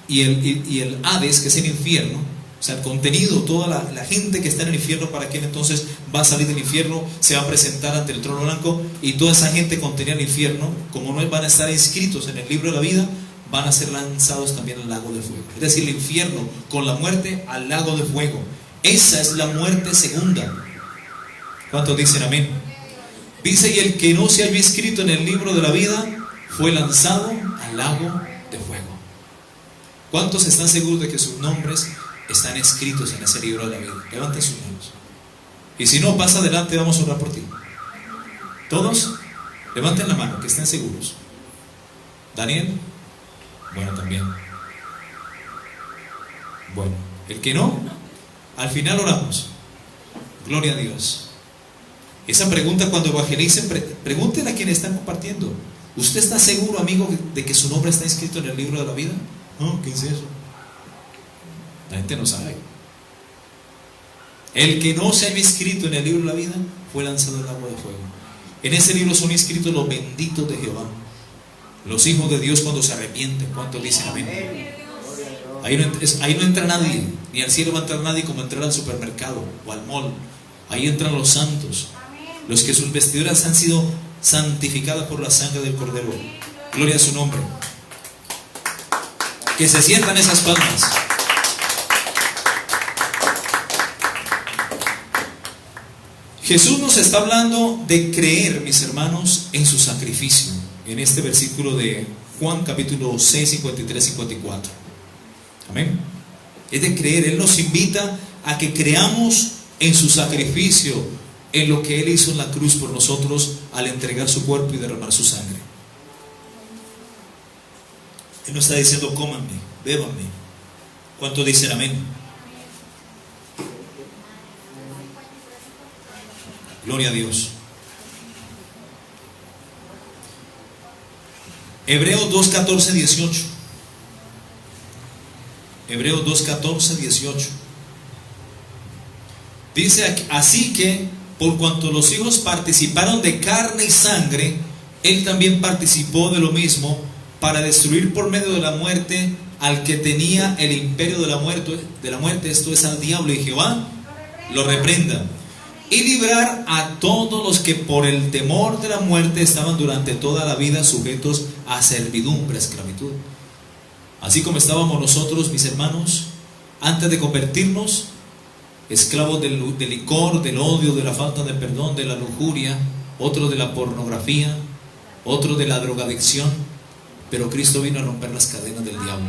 Y el Hades, que es el infierno, o sea, el contenido, toda la gente que está en el infierno, para quien entonces va a salir del infierno, se va a presentar ante el trono blanco, y toda esa gente contenida en el infierno, como no van a estar inscritos en el libro de la vida, van a ser lanzados también al lago de fuego. Es decir, el infierno con la muerte al lago de fuego. Esa es la muerte segunda. ¿Cuántos dicen amén? Dice: y el que no se haya inscrito en el libro de la vida fue lanzado al lago de fuego. ¿Cuántos están seguros de que sus nombres están escritos en ese libro de la vida? Levanten sus manos. Y si no, pasa adelante, vamos a orar por ti. ¿Todos? Levanten la mano, que estén seguros. ¿Daniel? Bueno, también. Bueno, el que no, al final oramos. Gloria a Dios. Esa pregunta, cuando evangelicen, pregunten a quienes están compartiendo: ¿usted está seguro, amigo, de que su nombre está inscrito en el libro de la vida? No, ¿qué es eso? La gente no sabe. El que no se haya inscrito en el libro de la vida fue lanzado al agua de fuego. En ese libro son inscritos los benditos de Jehová, los hijos de Dios cuando se arrepienten. ¿Cuántos dicen amén? Ahí no entra nadie, ni al cielo va a entrar nadie como entrar al supermercado o al mall. Ahí entran los santos, los que sus vestiduras han sido santificadas por la sangre del Cordero. Gloria a su nombre. Que se sientan esas palmas. Jesús nos está hablando de creer, mis hermanos, en su sacrificio, en este versículo de Juan capítulo 6, 53, 54. Amén. Es de creer. Él nos invita a que creamos en su sacrificio, en lo que Él hizo en la cruz por nosotros al entregar su cuerpo y derramar su sangre. Él nos está diciendo: cómanme, bébanme. ¿Cuántos dicen amén? Gloria a Dios. Hebreos 2, 14, 18. Hebreos 2, 14, 18. Dice: así que por cuanto los hijos participaron de carne y sangre, Él también participó de lo mismo, para destruir por medio de la muerte al que tenía el imperio de la muerte, esto es, al diablo, y Jehová lo reprenda, y librar a todos los que por el temor de la muerte estaban durante toda la vida sujetos a servidumbre, a esclavitud. Así como estábamos nosotros, mis hermanos, antes de convertirnos, esclavos del licor, del odio, de la falta de perdón, de la lujuria, otros de la pornografía, otros de la drogadicción. Pero Cristo vino a romper las cadenas del diablo.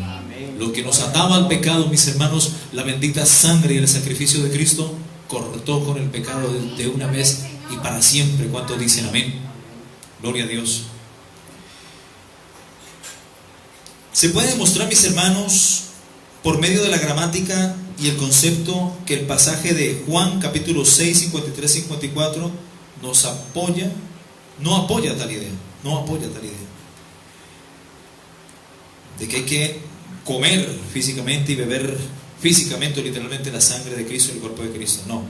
Lo que nos ataba al pecado, mis hermanos, la bendita sangre y el sacrificio de Cristo cortó con el pecado de una vez y para siempre. ¿Cuántos dicen amén? Gloria a Dios. Se puede demostrar, mis hermanos, por medio de la gramática y el concepto, que el pasaje de Juan capítulo 6, 53, 54 nos apoya no apoya tal idea, no apoya tal idea. De que hay que comer físicamente y beber físicamente o literalmente la sangre de Cristo y el cuerpo de Cristo. No.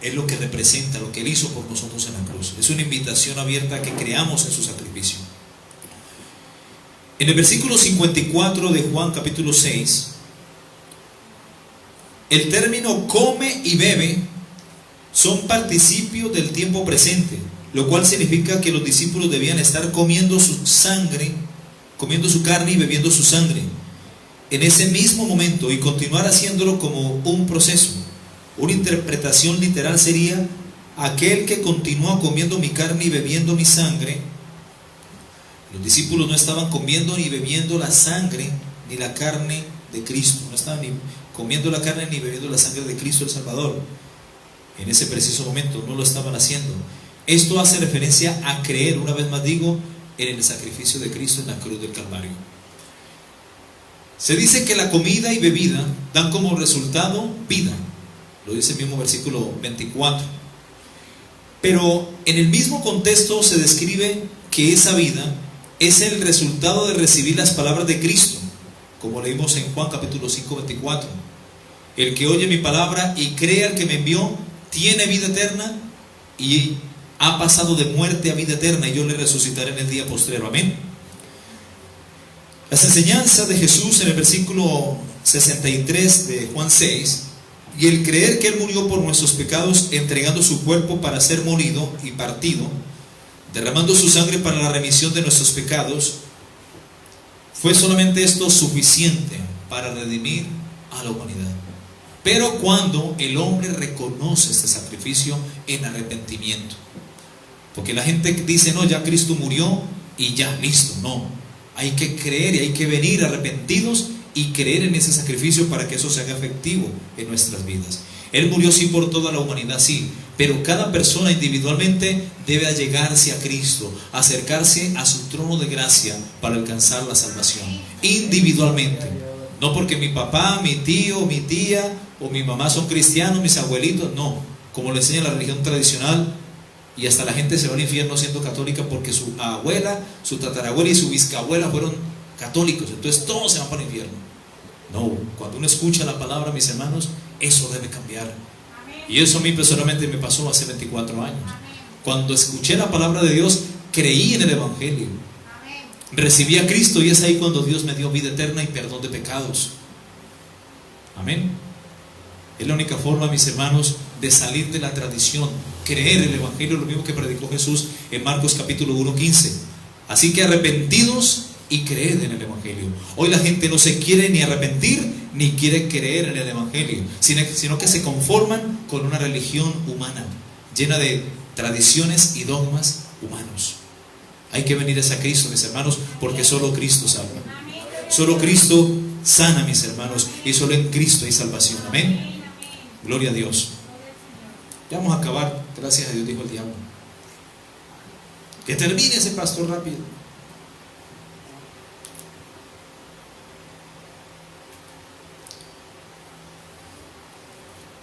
Es lo que representa, lo que Él hizo por nosotros en la cruz. Es una invitación abierta a que creamos en su sacrificio. En el versículo 54 de Juan capítulo 6, el término come y bebe son participios del tiempo presente, lo cual significa que los discípulos debían estar comiendo su sangre, comiendo su carne y bebiendo su sangre en ese mismo momento, y continuar haciéndolo como un proceso. Una interpretación literal sería: aquel que continúa comiendo mi carne y bebiendo mi sangre. Los discípulos no estaban comiendo ni bebiendo la sangre ni la carne de Cristo, no estaban ni comiendo la carne ni bebiendo la sangre de Cristo el Salvador. En ese preciso momento no lo estaban haciendo. Esto hace referencia a creer, una vez más digo, en el sacrificio de Cristo en la cruz del Calvario. Se dice que la comida y bebida dan como resultado vida, lo dice el mismo versículo 24. Pero en el mismo contexto se describe que esa vida es el resultado de recibir las palabras de Cristo, como leímos en Juan capítulo 5, 24. El que oye mi palabra y cree al que me envió tiene vida eterna y ha pasado de muerte a vida eterna, y yo le resucitaré en el día postrero. Amén. Las enseñanzas de Jesús en el versículo 63 de Juan 6: y el creer que Él murió por nuestros pecados, entregando su cuerpo para ser molido y partido, derramando su sangre para la remisión de nuestros pecados, fue solamente esto suficiente para redimir a la humanidad. Pero cuando el hombre reconoce este sacrificio en arrepentimiento, porque la gente dice: no, ya Cristo murió y ya, listo. No, hay que creer y hay que venir arrepentidos y creer en ese sacrificio para que eso se haga efectivo en nuestras vidas. Él murió sí por toda la humanidad, sí, pero cada persona individualmente debe allegarse a Cristo, acercarse a su trono de gracia para alcanzar la salvación, individualmente. No porque mi papá, mi tío, mi tía o mi mamá son cristianos, mis abuelitos, no, como le enseña la religión tradicional. Y hasta la gente se va al infierno siendo católica porque su abuela, su tatarabuela y su bisabuela fueron católicos, entonces todos se van para el infierno. No, cuando uno escucha la palabra, mis hermanos, eso debe cambiar. Y eso a mí personalmente me pasó hace 24 años. Cuando escuché la palabra de Dios, creí en el Evangelio, recibí a Cristo, y es ahí cuando Dios me dio vida eterna y perdón de pecados. Amén. Es la única forma, mis hermanos, de salir de la tradición, creer el Evangelio, lo mismo que predicó Jesús en Marcos capítulo 1, 15. Así que arrepentidos y creed en el Evangelio. Hoy la gente no se quiere ni arrepentir ni quiere creer en el Evangelio, sino que se conforman con una religión humana, llena de tradiciones y dogmas humanos. Hay que venir a Cristo, mis hermanos, porque solo Cristo salva. Solo Cristo sana, mis hermanos, y solo en Cristo hay salvación. Amén. Gloria a Dios. Ya vamos a acabar, gracias a Dios, dijo el diablo. Que termine ese pastor rápido.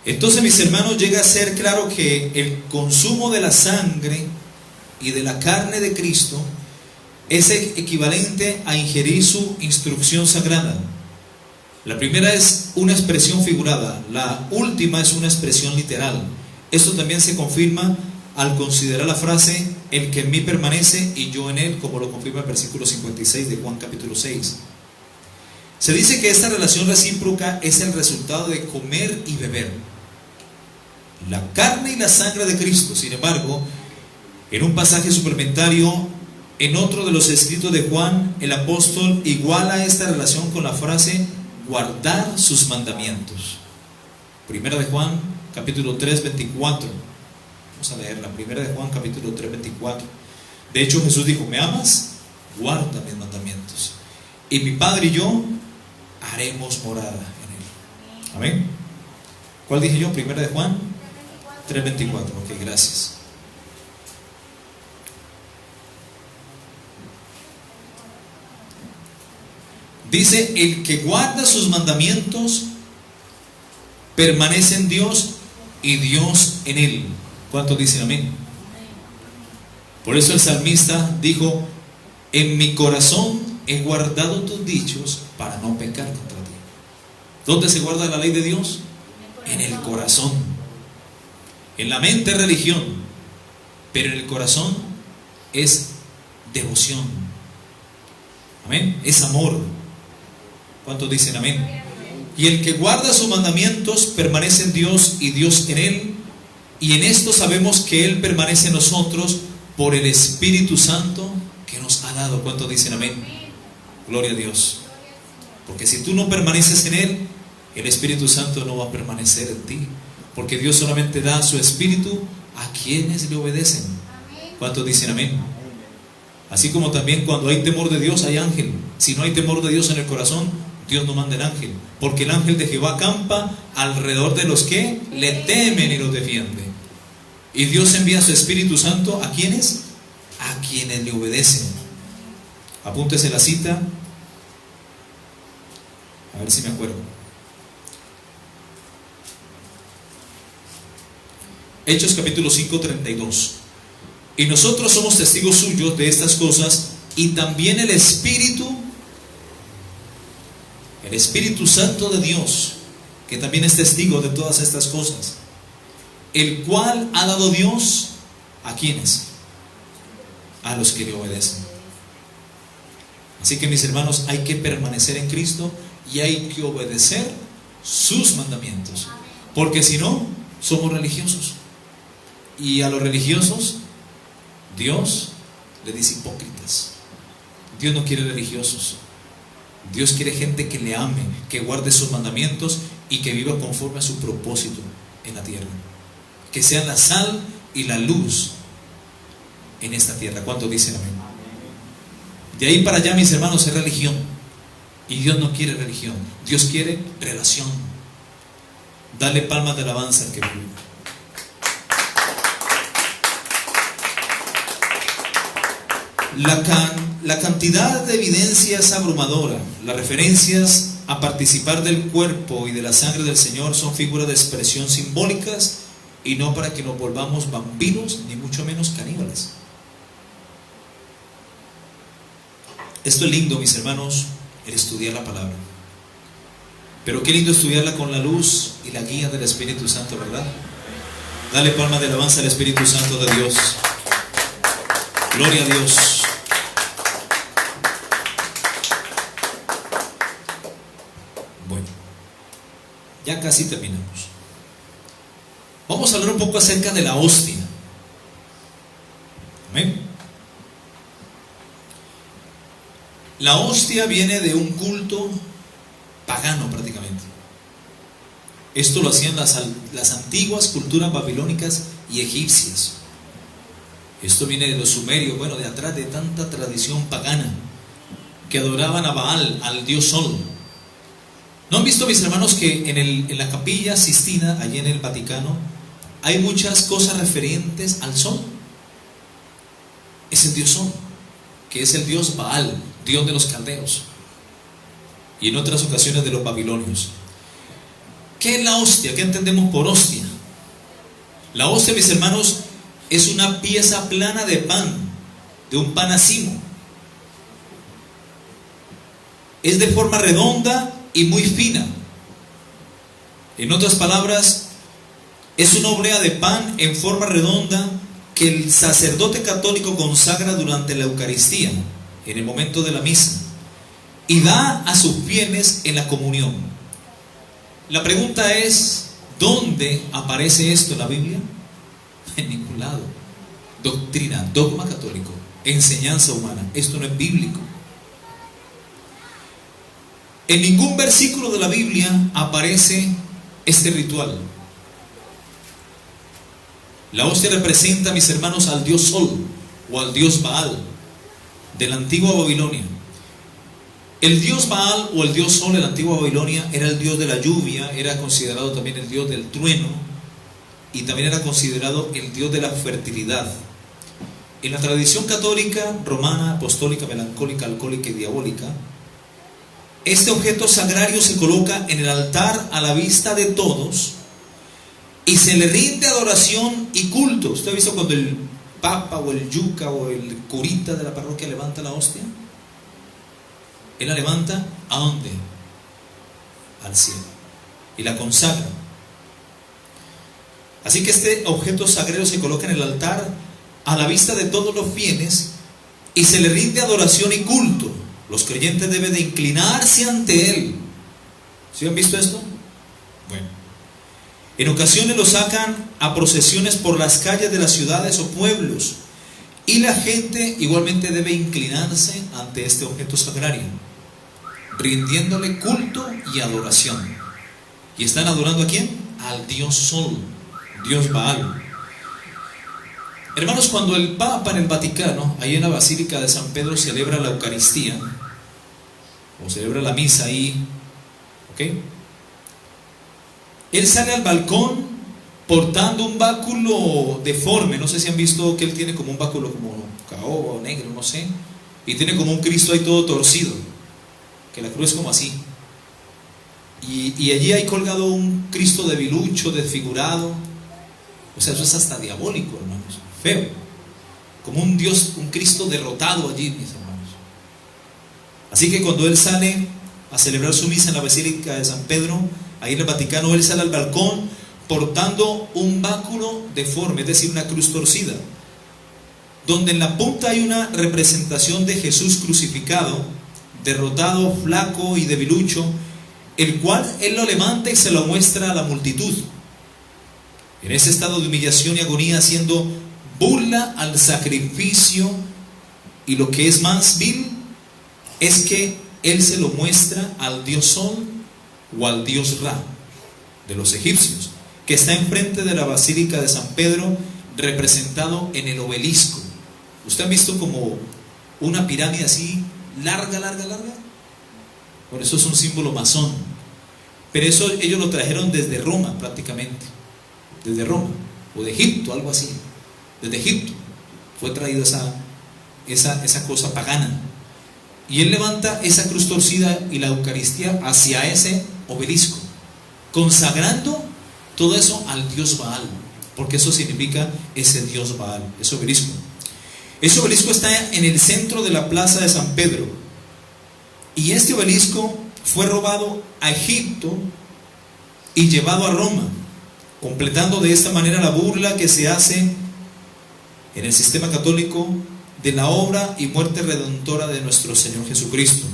Entonces, mis hermanos, llega a ser claro que el consumo de la sangre y de la carne de Cristo es equivalente a ingerir su instrucción sagrada. La primera es una expresión figurada, la última es una expresión literal. Esto también se confirma al considerar la frase: el que en mí permanece y yo en él, como lo confirma el versículo 56 de Juan capítulo 6. Se dice que esta relación recíproca es el resultado de comer y beber la carne y la sangre de Cristo. Sin embargo, en un pasaje suplementario en otro de los escritos de Juan, el apóstol iguala esta relación con la frase: guardar sus mandamientos. Primera de Juan capítulo 3, 24. Vamos a leer la primera de Juan capítulo 3, 24. De hecho, Jesús dijo: ¿me amas? Guarda mis mandamientos, y mi Padre y yo haremos morada en él. Amén. ¿Cuál dije yo? Primera de Juan 3, 24. Ok, gracias. Dice: el que guarda sus mandamientos permanece en Dios y Dios en él. ¿Cuántos dicen amén? Por eso el salmista dijo: en mi corazón he guardado tus dichos para no pecar contra ti. ¿Dónde se guarda la ley de Dios? En el corazón. En la mente es religión, pero en el corazón es devoción. Amén. Es amor. ¿Cuántos dicen amén? Y el que guarda sus mandamientos permanece en Dios y Dios en él. Y en esto sabemos que Él permanece en nosotros por el Espíritu Santo que nos ha dado. ¿Cuántos dicen amén? Gloria a Dios. Porque si tú no permaneces en Él, el Espíritu Santo no va a permanecer en ti. Porque Dios solamente da su Espíritu a quienes le obedecen. ¿Cuántos dicen amén? Así como también cuando hay temor de Dios hay ángel. Si no hay temor de Dios en el corazón, Dios no manda el ángel. Porque el ángel de Jehová acampa alrededor de los que le temen y los defiende. Y Dios envía su Espíritu Santo ¿a quiénes? A quienes le obedecen. Apúntese la cita. A ver si me acuerdo. Hechos capítulo 5, 32. Y nosotros somos testigos suyos de estas cosas, y también el Espíritu Santo de Dios, que también es testigo de todas estas cosas, el cual ha dado Dios ¿a quiénes? A los que le obedecen. Así que, mis hermanos, hay que permanecer en Cristo y hay que obedecer sus mandamientos, porque si no, somos religiosos. Y a los religiosos Dios le dice hipócritas. Dios no quiere religiosos. Dios quiere gente que le ame, que guarde sus mandamientos y que viva conforme a su propósito en la tierra. Que sean la sal y la luz en esta tierra. ¿Cuántos dicen amén? De ahí para allá, mis hermanos, es religión. Y Dios no quiere religión. Dios quiere relación. Dale palmas de alabanza al que vive. La cantidad de evidencia es abrumadora. Las referencias a participar del cuerpo y de la sangre del Señor son figuras de expresión simbólicas y no para que nos volvamos vampiros, ni mucho menos caníbales. Esto es lindo, mis hermanos, el estudiar la palabra. Pero qué lindo estudiarla con la luz y la guía del Espíritu Santo, ¿verdad? Dale palmas de alabanza al Espíritu Santo de Dios. Gloria a Dios. Bueno, ya casi terminamos. Vamos a hablar un poco acerca de la hostia. Amén. La hostia viene de un culto pagano prácticamente. Esto lo hacían las antiguas culturas babilónicas y egipcias. Esto viene de los sumerios, bueno, de atrás de tanta tradición pagana, que adoraban a Baal, al dios Sol. ¿No han visto, mis hermanos, que en la Capilla Sistina, allí en el Vaticano, hay muchas cosas referentes al Sol? Es el dios Sol, que es el dios Baal, dios de los caldeos, y en otras ocasiones de los babilonios. ¿Qué es la hostia? ¿Qué entendemos por hostia? La hostia, mis hermanos, es una pieza plana de pan, de un pan acimo. Es de forma redonda y muy fina. En otras palabras, es una oblea de pan en forma redonda que el sacerdote católico consagra durante la Eucaristía, en el momento de la misa, y da a sus fieles en la comunión. La pregunta es, ¿dónde aparece esto en la Biblia? En ningún lado. Doctrina, dogma católico, enseñanza humana. Esto no es bíblico. En ningún versículo de la Biblia aparece este ritual. La hostia representa, mis hermanos, al dios Sol o al dios Baal de la antigua Babilonia. El dios Baal o el dios Sol en la antigua Babilonia era el dios de la lluvia, era considerado también el dios del trueno y también era considerado el dios de la fertilidad. En la tradición católica, romana, apostólica, melancólica, alcohólica y diabólica, este objeto sagrario se coloca en el altar a la vista de todos y se le rinde adoración y culto. ¿Usted ha visto cuando el papa o el yuca o el curita de la parroquia levanta la hostia? Él la levanta ¿a dónde? Al cielo, y la consagra. Así que este objeto sagrado se coloca en el altar a la vista de todos los fieles y se le rinde adoración y culto. Los creyentes deben de inclinarse ante él. ¿Sí han visto esto? Bueno, en ocasiones lo sacan a procesiones por las calles de las ciudades o pueblos, y la gente igualmente debe inclinarse ante este objeto sagrario, rindiéndole culto y adoración. ¿Y están adorando a quién? Al dios Sol, dios Baal. Hermanos, cuando el Papa en el Vaticano, ahí en la Basílica de San Pedro, celebra la Eucaristía, o celebra la misa ahí, ¿ok? Él sale al balcón portando un báculo deforme. No sé si han visto que él tiene como un báculo como caoba o negro, no sé, y tiene como un Cristo ahí todo torcido, que la cruz es como así, y allí hay colgado un Cristo debilucho, desfigurado. O sea, eso es hasta diabólico, hermanos, feo, como un Dios, un Cristo derrotado allí, mis hermanos. Así que cuando él sale a celebrar su misa en la Basílica de San Pedro, ahí en el Vaticano, él sale al balcón portando un báculo deforme, es decir, una cruz torcida, donde en la punta hay una representación de Jesús crucificado, derrotado, flaco y debilucho, el cual él lo levanta y se lo muestra a la multitud, en ese estado de humillación y agonía, haciendo burla al sacrificio. Y lo que es más vil es que él se lo muestra al dios Sol o al dios Ra de los egipcios, que está enfrente de la Basílica de San Pedro, representado en el obelisco. ¿Usted ha visto como una pirámide así larga? Bueno, eso es un símbolo masón, pero eso ellos lo trajeron desde Roma prácticamente, desde Roma o de Egipto, algo así. Desde Egipto fue traído esa cosa pagana, y él levanta esa cruz torcida y la Eucaristía hacia ese obelisco, consagrando todo eso al dios Baal, porque eso significa ese dios Baal, ese obelisco. Ese obelisco está en el centro de la plaza de San Pedro, y este obelisco fue robado a Egipto y llevado a Roma, completando de esta manera la burla que se hace en el sistema católico de la obra y muerte redentora de nuestro Señor Jesucristo.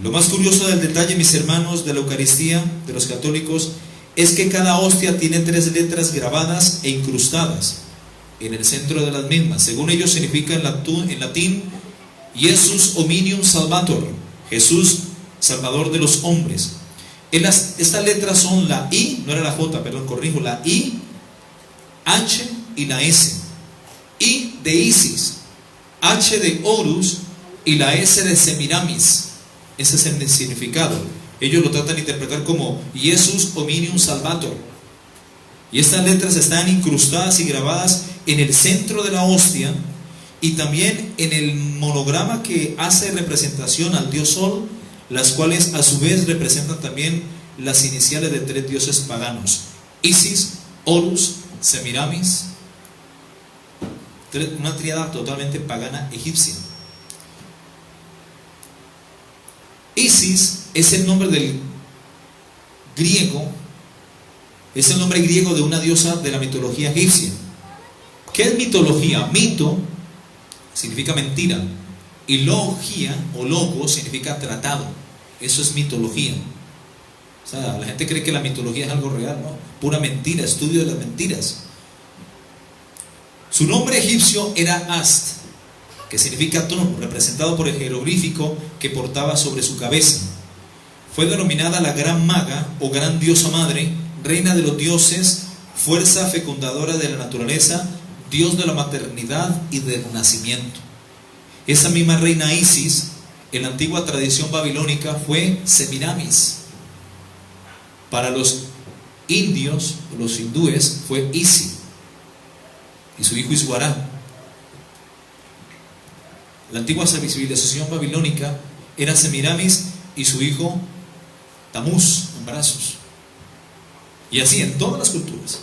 Lo más curioso del detalle, mis hermanos, de la Eucaristía de los católicos, es que cada hostia tiene 3 letras grabadas e incrustadas en el centro de las mismas. Según ellos significa en latín Iesus Omnium Salvator, Jesús Salvador de los hombres. Estas letras son la I, no era la J, perdón, corrijo, la I, H y la S. I de Isis, H de Horus y la S de Semiramis. Ese es el significado. Ellos lo tratan de interpretar como Iesus Omnium Salvator. Y estas letras están incrustadas y grabadas en el centro de la hostia, y también en el monograma que hace representación al dios Sol, las cuales a su vez representan también las iniciales de 3 dioses paganos: Isis, Horus, Semiramis. Una tríada totalmente pagana egipcia. Isis es el nombre del griego, es el nombre griego de una diosa de la mitología egipcia. ¿Qué es mitología? Mito significa mentira, y logia o logo significa tratado. Eso es mitología. O sea, la gente cree que la mitología es algo real, ¿no? Pura mentira, estudio de las mentiras. Su nombre egipcio era Ast, que significa trono, representado por el jeroglífico que portaba sobre su cabeza. Fue denominada la Gran Maga o Gran Diosa Madre, reina de los dioses, fuerza fecundadora de la naturaleza, dios de la maternidad y del nacimiento. Esa misma reina Isis, en la antigua tradición babilónica, fue Semiramis. Para los indios, los hindúes, fue Isi y su hijo Iswará. La antigua civilización babilónica era Semiramis y su hijo Tamuz en brazos. Y así en todas las culturas.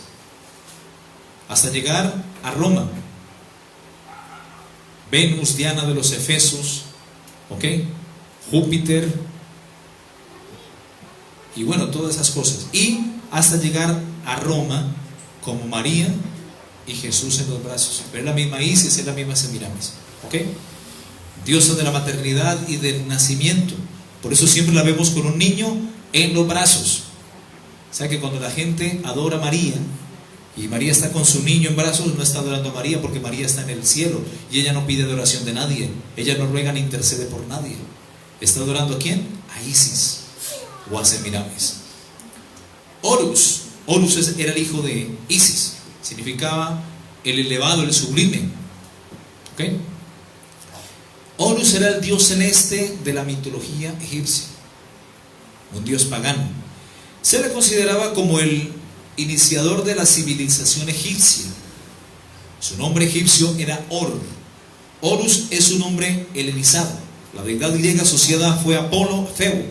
hasta llegar a Roma. Venus, Diana de los Efesos, ¿ok? Júpiter, y bueno, todas esas cosas. Y hasta llegar a Roma como María y Jesús en los brazos. Pero es la misma Isis, es la misma Semiramis, ¿ok? Diosa de la maternidad y del nacimiento. Por eso siempre la vemos con un niño en los brazos. O sea que cuando la gente adora a María y María está con su niño en brazos, no está adorando a María, porque María está en el cielo y ella no pide adoración de nadie, ella no ruega ni intercede por nadie. ¿Está adorando a quién? A Isis o a Semiramis. Horus era el hijo de Isis, significaba el elevado, el sublime, ¿ok? Horus era el dios celeste de la mitología egipcia, un dios pagano. Se le consideraba como el iniciador de la civilización egipcia. Su nombre egipcio era Horus es un nombre helenizado. La deidad griega asociada fue Apolo, Febo.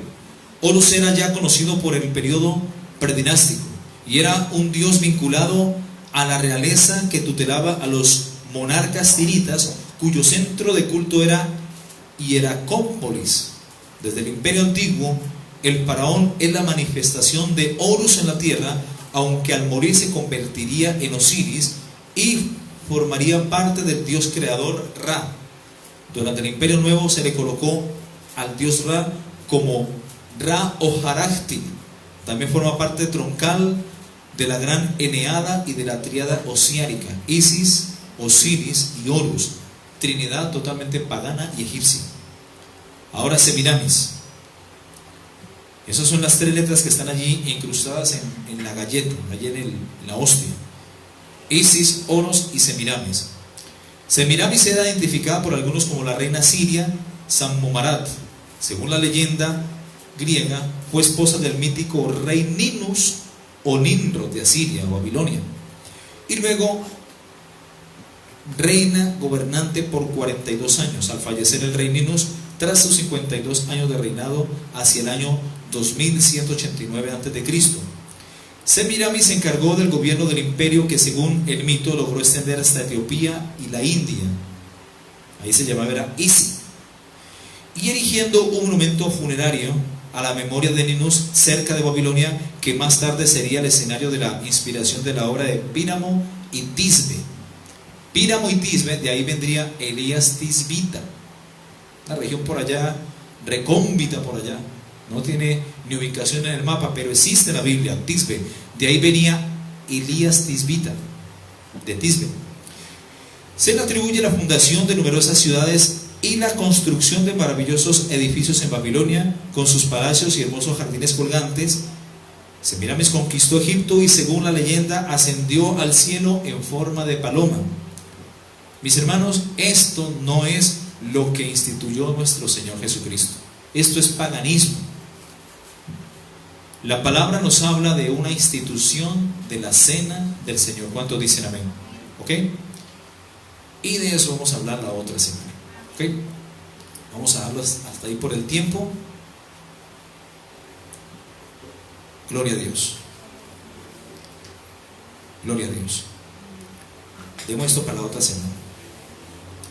Horus era ya conocido por el periodo predinástico y era un dios vinculado a la realeza que tutelaba a los monarcas tiritas, cuyo centro de culto era Hieracópolis. Desde el imperio antiguo, el faraón es la manifestación de Horus en la tierra, aunque al morir se convertiría en Osiris y formaría parte del dios creador Ra. Durante el imperio nuevo se le colocó al dios Ra como Ra o Harachti. También forma parte troncal de la gran Eneada y de la tríada osiárica: Isis, Osiris y Horus, trinidad totalmente pagana y egipcia. Ahora Semiramis. Esas son las tres letras que están allí incrustadas en la galleta, allí en la hostia. Isis, Horus y Semiramis. Semiramis era identificada por algunos como la reina siria Sammomarat. Según la leyenda griega, fue esposa del mítico rey Ninus o Nimrod de Asiria o Babilonia, y luego reina gobernante por 42 años, al fallecer el rey Ninus tras sus 52 años de reinado hacia el año 2189 a.C. Semiramis se encargó del gobierno del imperio que, según el mito, logró extender hasta Etiopía y la India. Ahí se llamaba era Isis, y erigiendo un monumento funerario a la memoria de Ninus cerca de Babilonia, que más tarde sería el escenario de la inspiración de la obra de Píramo y Tisbe. Píramo y Tisbe, de ahí vendría Elías Tisbita, la región por allá, recóndita por allá, no tiene ni ubicación en el mapa, pero existe en la Biblia, Tisbe. De ahí venía Elías Tisbita, de Tisbe. Se le atribuye la fundación de numerosas ciudades y la construcción de maravillosos edificios en Babilonia, con sus palacios y hermosos jardines colgantes. Semiramis conquistó Egipto y, según la leyenda, ascendió al cielo en forma de paloma. Mis hermanos, esto no es lo que instituyó nuestro Señor Jesucristo. Esto es paganismo. La palabra nos habla de una institución de la cena del Señor. ¿Cuántos dicen amén? ¿Ok? Y de eso vamos a hablar la otra semana. ¿Ok? Vamos a hablar hasta ahí por el tiempo. Gloria a Dios. Gloria a Dios. Demos esto para la otra semana.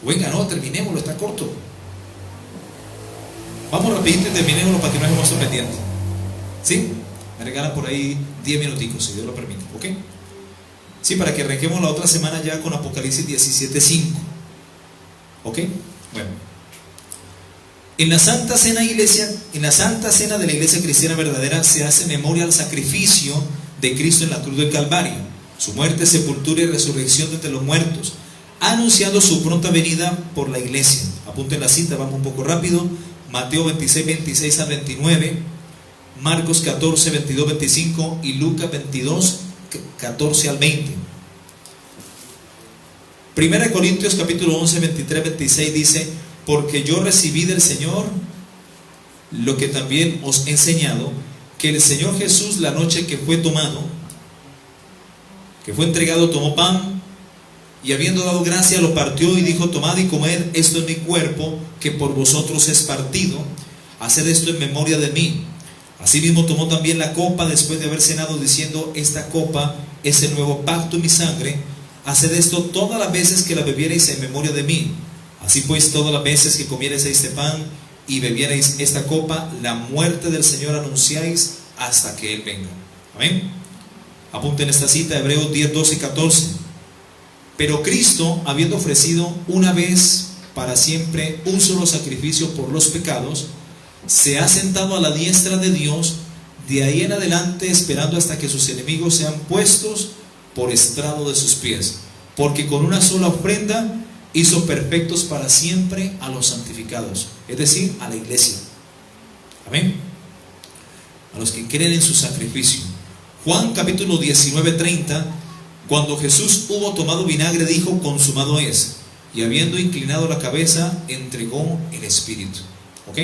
Venga, no, terminémoslo, está corto. Vamos rapidito y terminémoslo para que no dejemos esto pendiente. ¿Sí? Me regalan por ahí 10 minuticos, si Dios lo permite. ¿Ok? Sí, para que arranquemos la otra semana ya con Apocalipsis 17:5. ¿Ok? Bueno. En la Santa Cena de la Iglesia Cristiana Verdadera se hace memoria al sacrificio de Cristo en la cruz del Calvario, su muerte, sepultura y resurrección de entre los muertos, anunciando su pronta venida por la Iglesia. Apunten la cita, vamos un poco rápido. Mateo 26, 26 al 29, Marcos 14, 22, 25 y Lucas 22, 14 al 20. Primera de Corintios capítulo 11, 23, 26 dice: porque yo recibí del Señor lo que también os he enseñado, que el Señor Jesús, la noche que fue entregado, tomó pan, y habiendo dado gracia lo partió y dijo: tomad y comed, esto es mi cuerpo, que por vosotros es partido, haced esto en memoria de mí. Asimismo tomó también la copa después de haber cenado, diciendo: esta copa es el nuevo pacto en mi sangre, haced esto todas las veces que la bebiereis en memoria de mí. Así pues, todas las veces que comiereis este pan y bebiereis esta copa, la muerte del Señor anunciáis hasta que Él venga. Amén. Apunten esta cita, Hebreos 10, 12 y 14. Pero Cristo, habiendo ofrecido una vez para siempre un solo sacrificio por los pecados, se ha sentado a la diestra de Dios, de ahí en adelante esperando hasta que sus enemigos sean puestos por estrado de sus pies, porque con una sola ofrenda hizo perfectos para siempre a los santificados, es decir, a la iglesia. Amén. A los que creen en su sacrificio. Juan capítulo 19, 30, cuando Jesús hubo tomado vinagre, dijo: consumado es, y habiendo inclinado la cabeza, entregó el Espíritu. ¿Ok?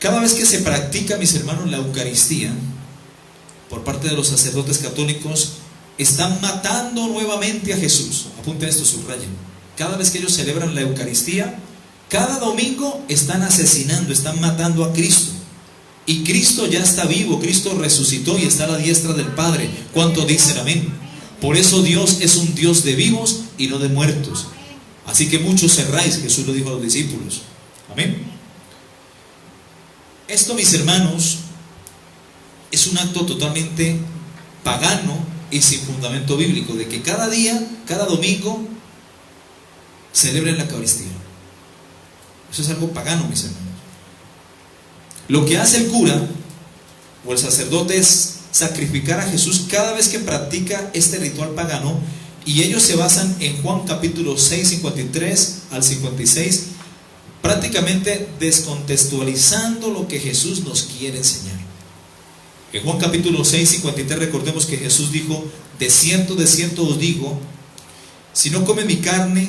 Cada vez que se practica, mis hermanos, la Eucaristía por parte de los sacerdotes católicos, están matando nuevamente a Jesús. Apunten esto, subrayen. Cada vez que ellos celebran la Eucaristía, cada domingo están asesinando, están matando a Cristo. Y Cristo ya está vivo, Cristo resucitó y está a la diestra del Padre. ¿Cuánto dicen amén? Por eso Dios es un Dios de vivos y no de muertos. Así que muchos cerráis, Jesús lo dijo a los discípulos. Amén. Esto, mis hermanos, es un acto totalmente pagano y sin fundamento bíblico, de que cada día, cada domingo, celebren la Eucaristía. Eso es algo pagano, mis hermanos. Lo que hace el cura o el sacerdote es sacrificar a Jesús cada vez que practica este ritual pagano, y ellos se basan en Juan capítulo 6, 53 al 56, prácticamente descontextualizando lo que Jesús nos quiere enseñar. En Juan capítulo 6, 53, recordemos que Jesús dijo: de cierto os digo, si no come mi carne,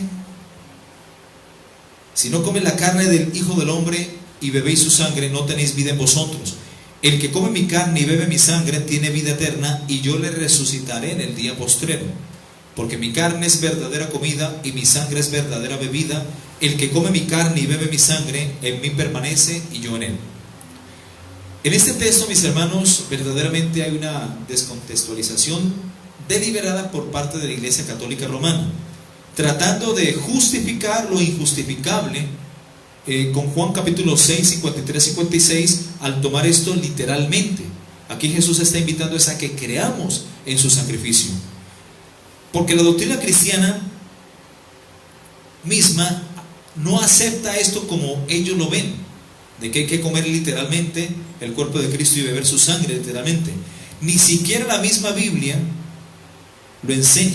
si no come la carne del Hijo del Hombre y bebéis su sangre, no tenéis vida en vosotros. El que come mi carne y bebe mi sangre tiene vida eterna, y yo le resucitaré en el día postrero. Porque mi carne es verdadera comida y mi sangre es verdadera bebida. El que come mi carne y bebe mi sangre, en mí permanece y yo en él. En este texto, mis hermanos, verdaderamente hay una descontextualización deliberada por parte de la Iglesia Católica Romana, tratando de justificar lo injustificable con Juan capítulo 6, 53, 56, al tomar esto literalmente. Aquí Jesús está invitando a que creamos en su sacrificio, porque la doctrina cristiana misma no acepta esto como ellos lo ven, de que hay que comer literalmente el cuerpo de Cristo y beber su sangre literalmente. Ni siquiera la misma Biblia lo enseña.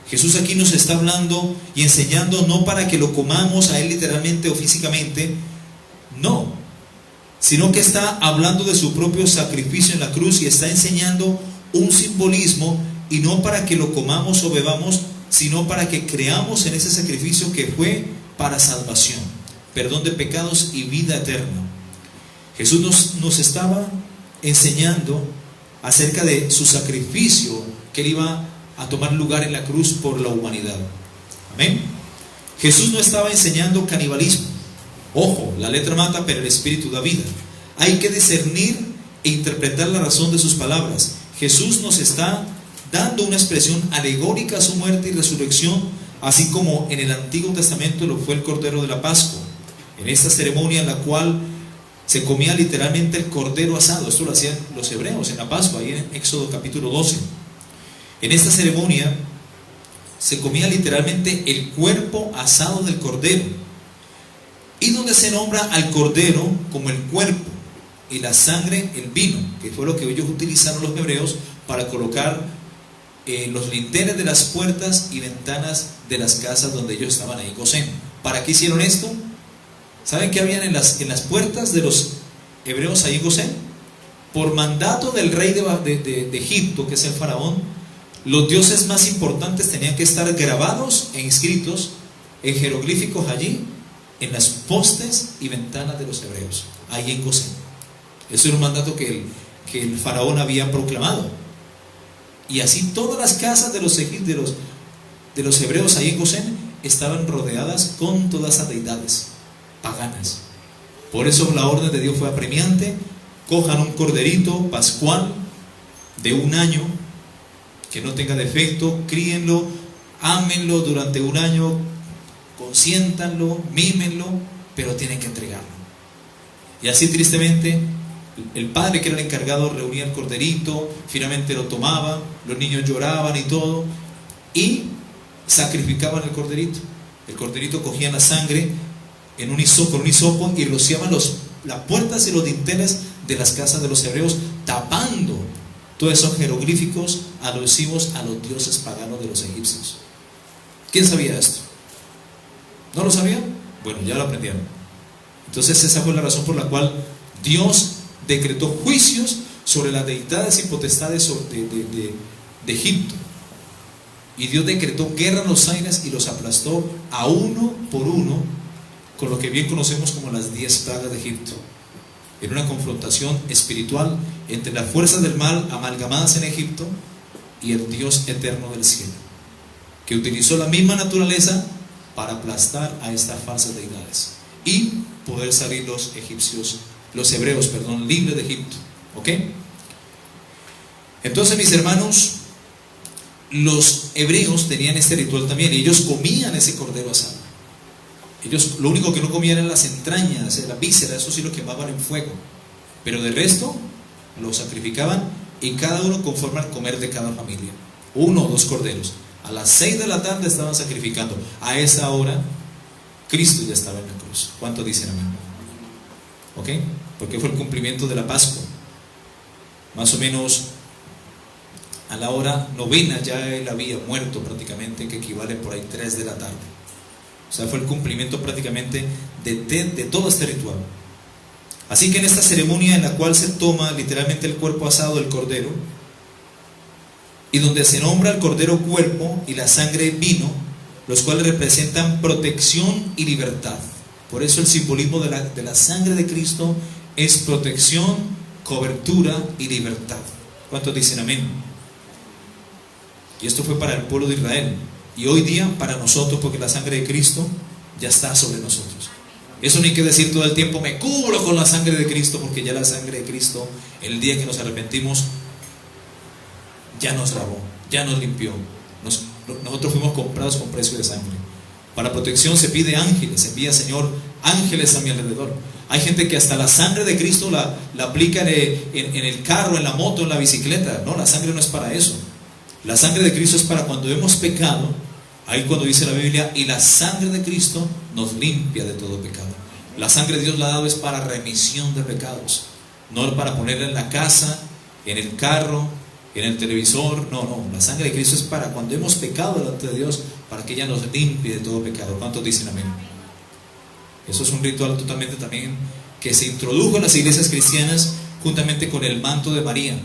Jesús aquí nos está hablando y enseñando no para que lo comamos a Él literalmente o físicamente, no, sino que está hablando de su propio sacrificio en la cruz y está enseñando un simbolismo, y no para que lo comamos o bebamos, sino para que creamos en ese sacrificio que fue para salvación, perdón de pecados y vida eterna. Jesús nos estaba enseñando acerca de su sacrificio, que Él iba a tomar lugar en la cruz por la humanidad. Amén. Jesús no estaba enseñando canibalismo. Ojo, la letra mata, pero el espíritu da vida. Hay que discernir e interpretar la razón de sus palabras. Jesús nos está dando una expresión alegórica a su muerte y resurrección, así como en el Antiguo Testamento lo fue el Cordero de la Pascua, en esta ceremonia en la cual se comía literalmente el cordero asado. Esto lo hacían los hebreos en la Pascua, ahí en Éxodo capítulo 12. En esta ceremonia se comía literalmente el cuerpo asado del cordero, y donde se nombra al cordero como el cuerpo y la sangre el vino, que fue lo que ellos utilizaron los hebreos para colocar los linteles de las puertas y ventanas de las casas donde ellos estaban ahí en Gosén. ¿Para qué hicieron esto? ¿Saben qué habían en las puertas de los hebreos ahí en Gosén? Por mandato del rey de Egipto, que es el faraón, los dioses más importantes tenían que estar grabados e inscritos en jeroglíficos allí, en las postes y ventanas de los hebreos, ahí en Gosén. Eso era un mandato que el faraón había proclamado. Y así todas las casas de los hebreos ahí en Gosén estaban rodeadas con todas esas deidades paganas. Por eso la orden de Dios fue apremiante: cojan un corderito pascual de 1 año que no tenga defecto, críenlo, ámenlo durante un año, consiéntanlo, mímenlo, pero tienen que entregarlo. Y así tristemente, el padre que era el encargado reunía el corderito, finalmente lo tomaba, los niños lloraban y todo, y sacrificaban el corderito. El corderito cogían la sangre con un hisopo y rociaban las puertas y los dinteles de las casas de los hebreos, tapando todos esos jeroglíficos alusivos a los dioses paganos de los egipcios. ¿Quién sabía esto? ¿No lo sabía? Bueno, ya lo aprendieron. Entonces esa fue la razón por la cual Dios decretó juicios sobre las deidades y potestades de Egipto. Y Dios decretó guerra en los aires y los aplastó a uno por uno, con lo que bien conocemos como las 10 plagas de Egipto, en una confrontación espiritual entre las fuerzas del mal amalgamadas en Egipto y el Dios eterno del cielo, que utilizó la misma naturaleza para aplastar a estas falsas deidades y poder salir los hebreos, libres de Egipto. ¿Ok? Entonces, mis hermanos, los hebreos tenían este ritual también. Ellos comían ese cordero asado. Ellos lo único que no comían eran las entrañas, las vísceras, eso sí lo quemaban en fuego, pero del resto lo sacrificaban, y cada uno conforme al comer de cada familia, 1 o 2 corderos. A las 6 de la tarde estaban sacrificando. A esa hora Cristo ya estaba en la cruz. ¿Cuántos dicen amén? ¿Ok? Porque fue el cumplimiento de la Pascua. Más o menos a la hora 9 ya él había muerto prácticamente, que equivale por ahí 3 de la tarde. O sea, fue el cumplimiento prácticamente de todo este ritual. Así que en esta ceremonia en la cual se toma literalmente el cuerpo asado del cordero, y donde se nombra al cordero cuerpo y la sangre vino, los cuales representan protección y libertad. Por eso el simbolismo de la sangre de Cristo es protección, cobertura y libertad. ¿Cuántos dicen amén? Y esto fue para el pueblo de Israel, y hoy día para nosotros, porque la sangre de Cristo ya está sobre nosotros. Eso no hay que decir todo el tiempo, me cubro con la sangre de Cristo, porque ya la sangre de Cristo, el día que nos arrepentimos, ya nos lavó, ya nos limpió. Nosotros fuimos comprados con precio de sangre. Para protección se pide ángeles, envía Señor ángeles a mi alrededor. Hay gente que hasta la sangre de Cristo la aplica en el carro, en la moto, en la bicicleta. No, la sangre no es para eso. La sangre de Cristo es para cuando hemos pecado. Ahí cuando dice la Biblia, y la sangre de Cristo nos limpia de todo pecado. La sangre de Dios la ha dado es para remisión de pecados, no para ponerla en la casa, en el carro, en el televisor. No, la sangre de Cristo es para cuando hemos pecado delante de Dios, para que ella nos limpie de todo pecado. ¿Cuántos dicen amén? Eso es un ritual totalmente también que se introdujo en las iglesias cristianas juntamente con el manto de María.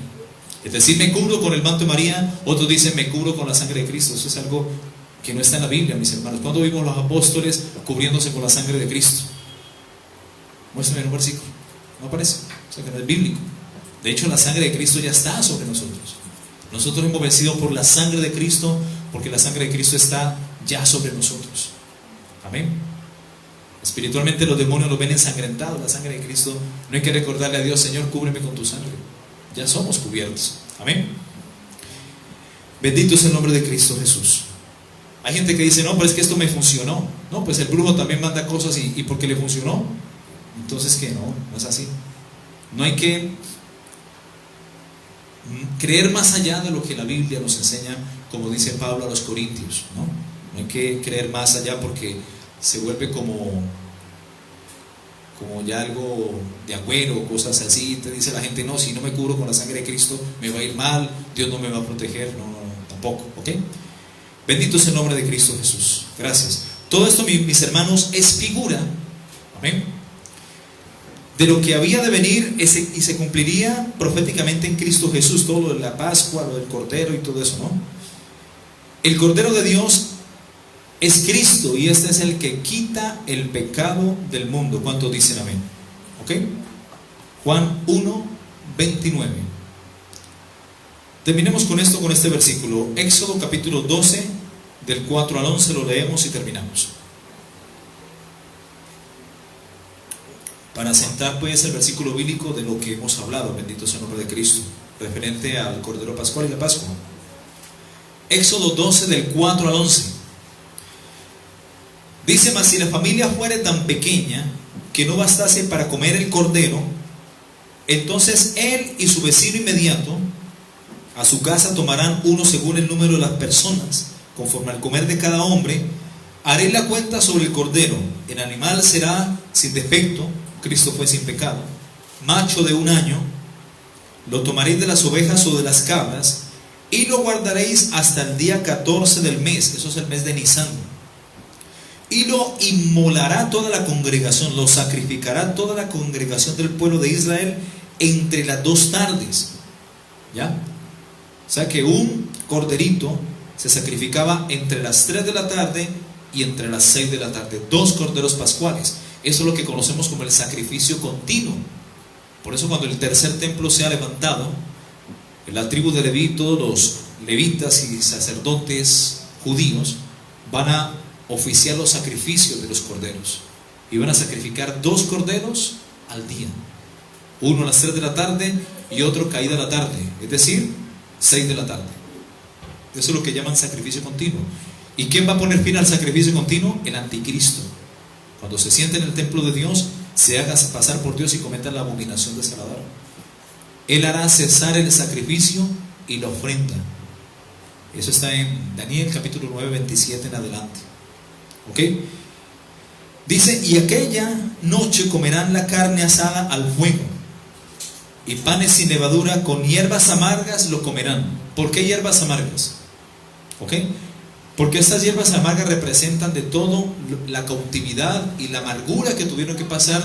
Es decir, me cubro con el manto de María. Otros dicen me cubro con la sangre de Cristo. Eso es algo que no está en la Biblia, mis hermanos. ¿Cuándo vimos los apóstoles cubriéndose con la sangre de Cristo? Muéstrame un versículo. No aparece, o sea que no es bíblico. De hecho, la sangre de Cristo ya está sobre nosotros. Nosotros hemos vencido por la sangre de Cristo, porque la sangre de Cristo está ya sobre nosotros. Amén. Espiritualmente los demonios los ven ensangrentados. La sangre de Cristo, no hay que recordarle a Dios, Señor, cúbreme con tu sangre. Ya somos cubiertos. Amén. Bendito es el nombre de Cristo Jesús. Hay gente que dice, no, pero es que esto me funcionó. No, pues el brujo también manda cosas y porque le funcionó. Entonces, ¿qué? No es así. No hay que creer más allá de lo que la Biblia nos enseña, como dice Pablo a los Corintios. No hay que creer más allá, porque se vuelve como ya algo de agüero, cosas así. Te dice la gente, no, si no me cubro con la sangre de Cristo me va a ir mal, Dios no me va a proteger. No, tampoco. ¿Ok? Bendito es el nombre de Cristo Jesús. Gracias. Todo esto, mis hermanos, es figura, amén, de lo que había de venir y se cumpliría proféticamente en Cristo Jesús. Todo lo de la Pascua, lo del Cordero y todo eso, ¿no? El Cordero de Dios es Cristo, y este es el que quita el pecado del mundo. ¿Cuántos dicen amén? ¿Ok? Juan 1:29. Terminemos con esto, con este versículo. Éxodo capítulo 12, del 4 al 11, lo leemos y terminamos. Para sentar pues el versículo bíblico de lo que hemos hablado, bendito sea el nombre de Cristo, referente al Cordero Pascual y la Pascua. Éxodo 12 del 4 al 11. Dice: mas si la familia fuere tan pequeña que no bastase para comer el cordero, entonces él y su vecino inmediato a su casa tomarán uno según el número de las personas, conforme al comer de cada hombre. Haré la cuenta sobre el cordero. El animal será sin defecto, Cristo fue sin pecado, macho de 1 año. Lo tomaréis de las ovejas o de las cabras, y lo guardaréis hasta el día 14 del mes, eso es el mes de Nisán. Y lo inmolará toda la congregación, lo sacrificará toda la congregación del pueblo de Israel entre las 2 tardes. ¿Ya? O sea que un corderito se sacrificaba entre las 3 de la tarde y entre las 6 de la tarde. 2 corderos pascuales. Eso es lo que conocemos como el sacrificio continuo. Por eso cuando el tercer templo sea levantado, en la tribu de Leví, todos los levitas y sacerdotes judíos van a oficiar los sacrificios de los corderos. Y van a sacrificar 2 corderos al día. Uno a las 3 de la tarde y otro caída a la tarde. Es decir, 6 de la tarde. Eso es lo que llaman sacrificio continuo. ¿Y quién va a poner fin al sacrificio continuo? El anticristo. Cuando se siente en el templo de Dios, se haga pasar por Dios y cometa la abominación desagradable. Él hará cesar el sacrificio y la ofrenda. Eso está en Daniel capítulo 9, 27 en adelante. ¿Ok? Dice: y aquella noche comerán la carne asada al fuego, y panes sin levadura con hierbas amargas lo comerán. ¿Por qué hierbas amargas? ¿Ok? Porque estas hierbas amargas representan de todo la cautividad y la amargura que tuvieron que pasar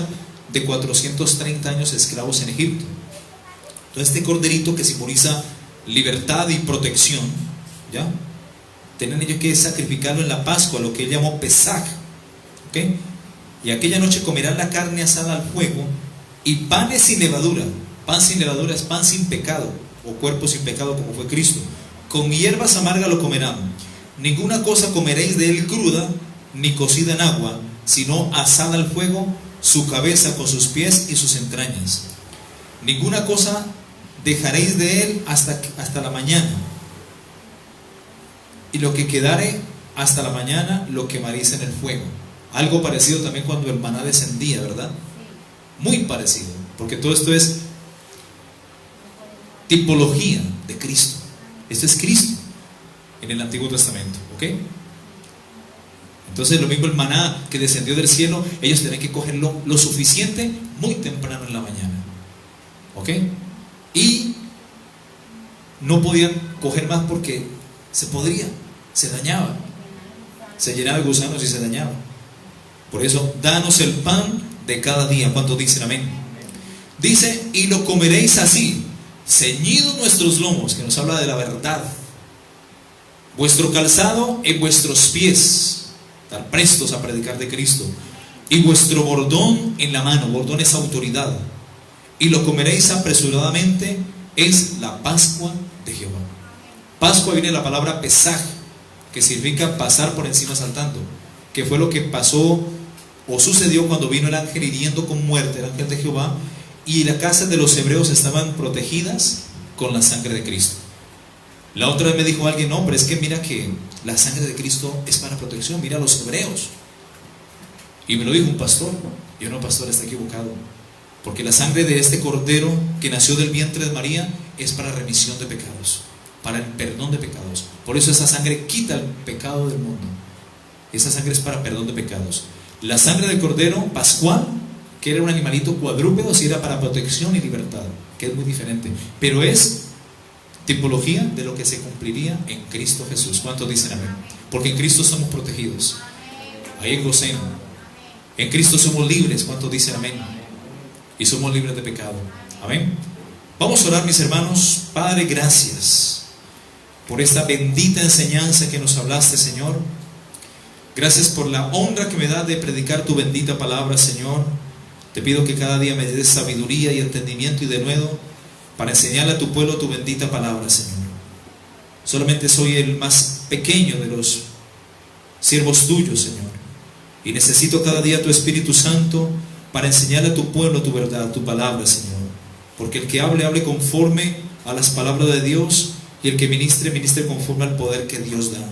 de 430 años esclavos en Egipto. Entonces este corderito que simboliza libertad y protección, ¿ya? Tenían ellos que sacrificarlo en la Pascua, lo que él llamó Pesaj. ¿Ok? Y aquella noche comerán la carne asada al fuego y panes sin levadura. Pan sin levadura es pan sin pecado, o cuerpo sin pecado como fue Cristo. Con hierbas amargas lo comerán. Ninguna cosa comeréis de él cruda, ni cocida en agua, sino asada al fuego, su cabeza con sus pies y sus entrañas. Ninguna cosa dejaréis de él hasta la mañana. Y lo que quedare hasta la mañana lo quemaréis en el fuego. Algo parecido también cuando el maná descendía, ¿verdad? Muy parecido, porque todo esto es tipología de Cristo. Esto es Cristo en el Antiguo Testamento, ¿ok? Entonces lo mismo el maná que descendió del cielo, ellos tenían que cogerlo lo suficiente muy temprano en la mañana, ¿ok? Y no podían coger más porque se podría, se dañaba, se llenaba de gusanos y se dañaba. Por eso, danos el pan de cada día. ¿Cuántos dicen amén? Dice: y lo comeréis así, ceñidos nuestros lomos, que nos habla de la verdad, vuestro calzado en vuestros pies, estar prestos a predicar de Cristo, y vuestro bordón en la mano. Bordón es autoridad. Y lo comeréis apresuradamente, es la Pascua de Jehová. Pascua viene de la palabra Pesaj, que significa pasar por encima saltando, que fue lo que pasó o sucedió cuando vino el ángel hiriendo con muerte, el ángel de Jehová, y las casas de los hebreos estaban protegidas con la sangre de Cristo. La otra vez me dijo alguien: no, hombre, es que mira que la sangre de Cristo es para protección, mira a los hebreos. Y me lo dijo un pastor. Yo: no, pastor, está equivocado, porque la sangre de este cordero que nació del vientre de María es para remisión de pecados, para el perdón de pecados. Por eso esa sangre quita el pecado del mundo. Esa sangre es para perdón de pecados. La sangre del cordero pascual, que era un animalito cuadrúpedo, sí era para protección y libertad, que es muy diferente, pero es tipología de lo que se cumpliría en Cristo Jesús. ¿Cuántos dicen amén? Porque en Cristo somos protegidos. Ahí en goceno. En Cristo somos libres. ¿Cuántos dicen amén? Y somos libres de pecado. Amén. Vamos a orar, mis hermanos. Padre, gracias por esta bendita enseñanza que nos hablaste, Señor. Gracias por la honra que me das de predicar tu bendita palabra, Señor. Te pido que cada día me des sabiduría y entendimiento y denuedo para enseñarle a tu pueblo tu bendita palabra, Señor. Solamente soy el más pequeño de los siervos tuyos, Señor, y necesito cada día tu Espíritu Santo para enseñarle a tu pueblo tu verdad, tu palabra, Señor. Porque el que hable conforme a las palabras de Dios, Y el que ministre, ministre conforme al poder que Dios da.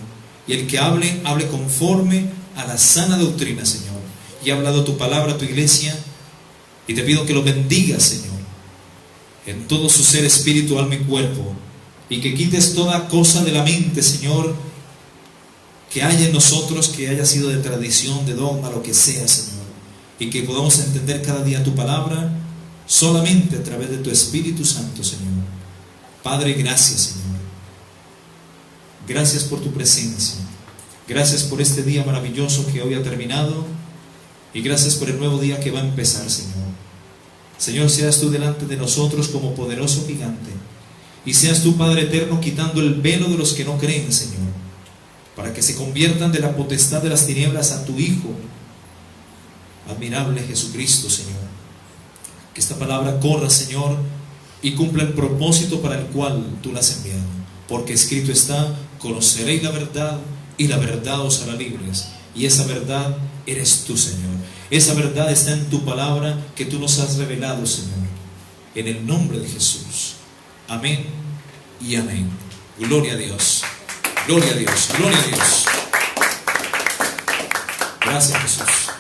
Y el que hable, hable conforme a la sana doctrina, Señor. Y ha hablado tu palabra a tu iglesia. Y te pido que lo bendigas, Señor, en todo su ser, espíritu, alma y cuerpo. Y que quites toda cosa de la mente, Señor, que haya en nosotros, que haya sido de tradición, de dogma, lo que sea, Señor. Y que podamos entender cada día tu palabra solamente a través de tu Espíritu Santo, Señor. Padre, gracias, Señor. Gracias por tu presencia. Gracias por este día maravilloso que hoy ha terminado. Y gracias por el nuevo día que va a empezar, Señor. Señor, seas tú delante de nosotros como poderoso gigante. Y seas tú, Padre eterno, quitando el velo de los que no creen, Señor, para que se conviertan de la potestad de las tinieblas a tu Hijo, admirable Jesucristo, Señor. Que esta palabra corra, Señor, y cumpla el propósito para el cual tú la has enviado. Porque escrito está: conoceréis la verdad, y la verdad os hará libres. Y esa verdad eres tú, Señor. Esa verdad está en tu palabra que tú nos has revelado, Señor. En el nombre de Jesús. Amén y amén. Gloria a Dios. Gloria a Dios. Gloria a Dios. Gracias, Jesús.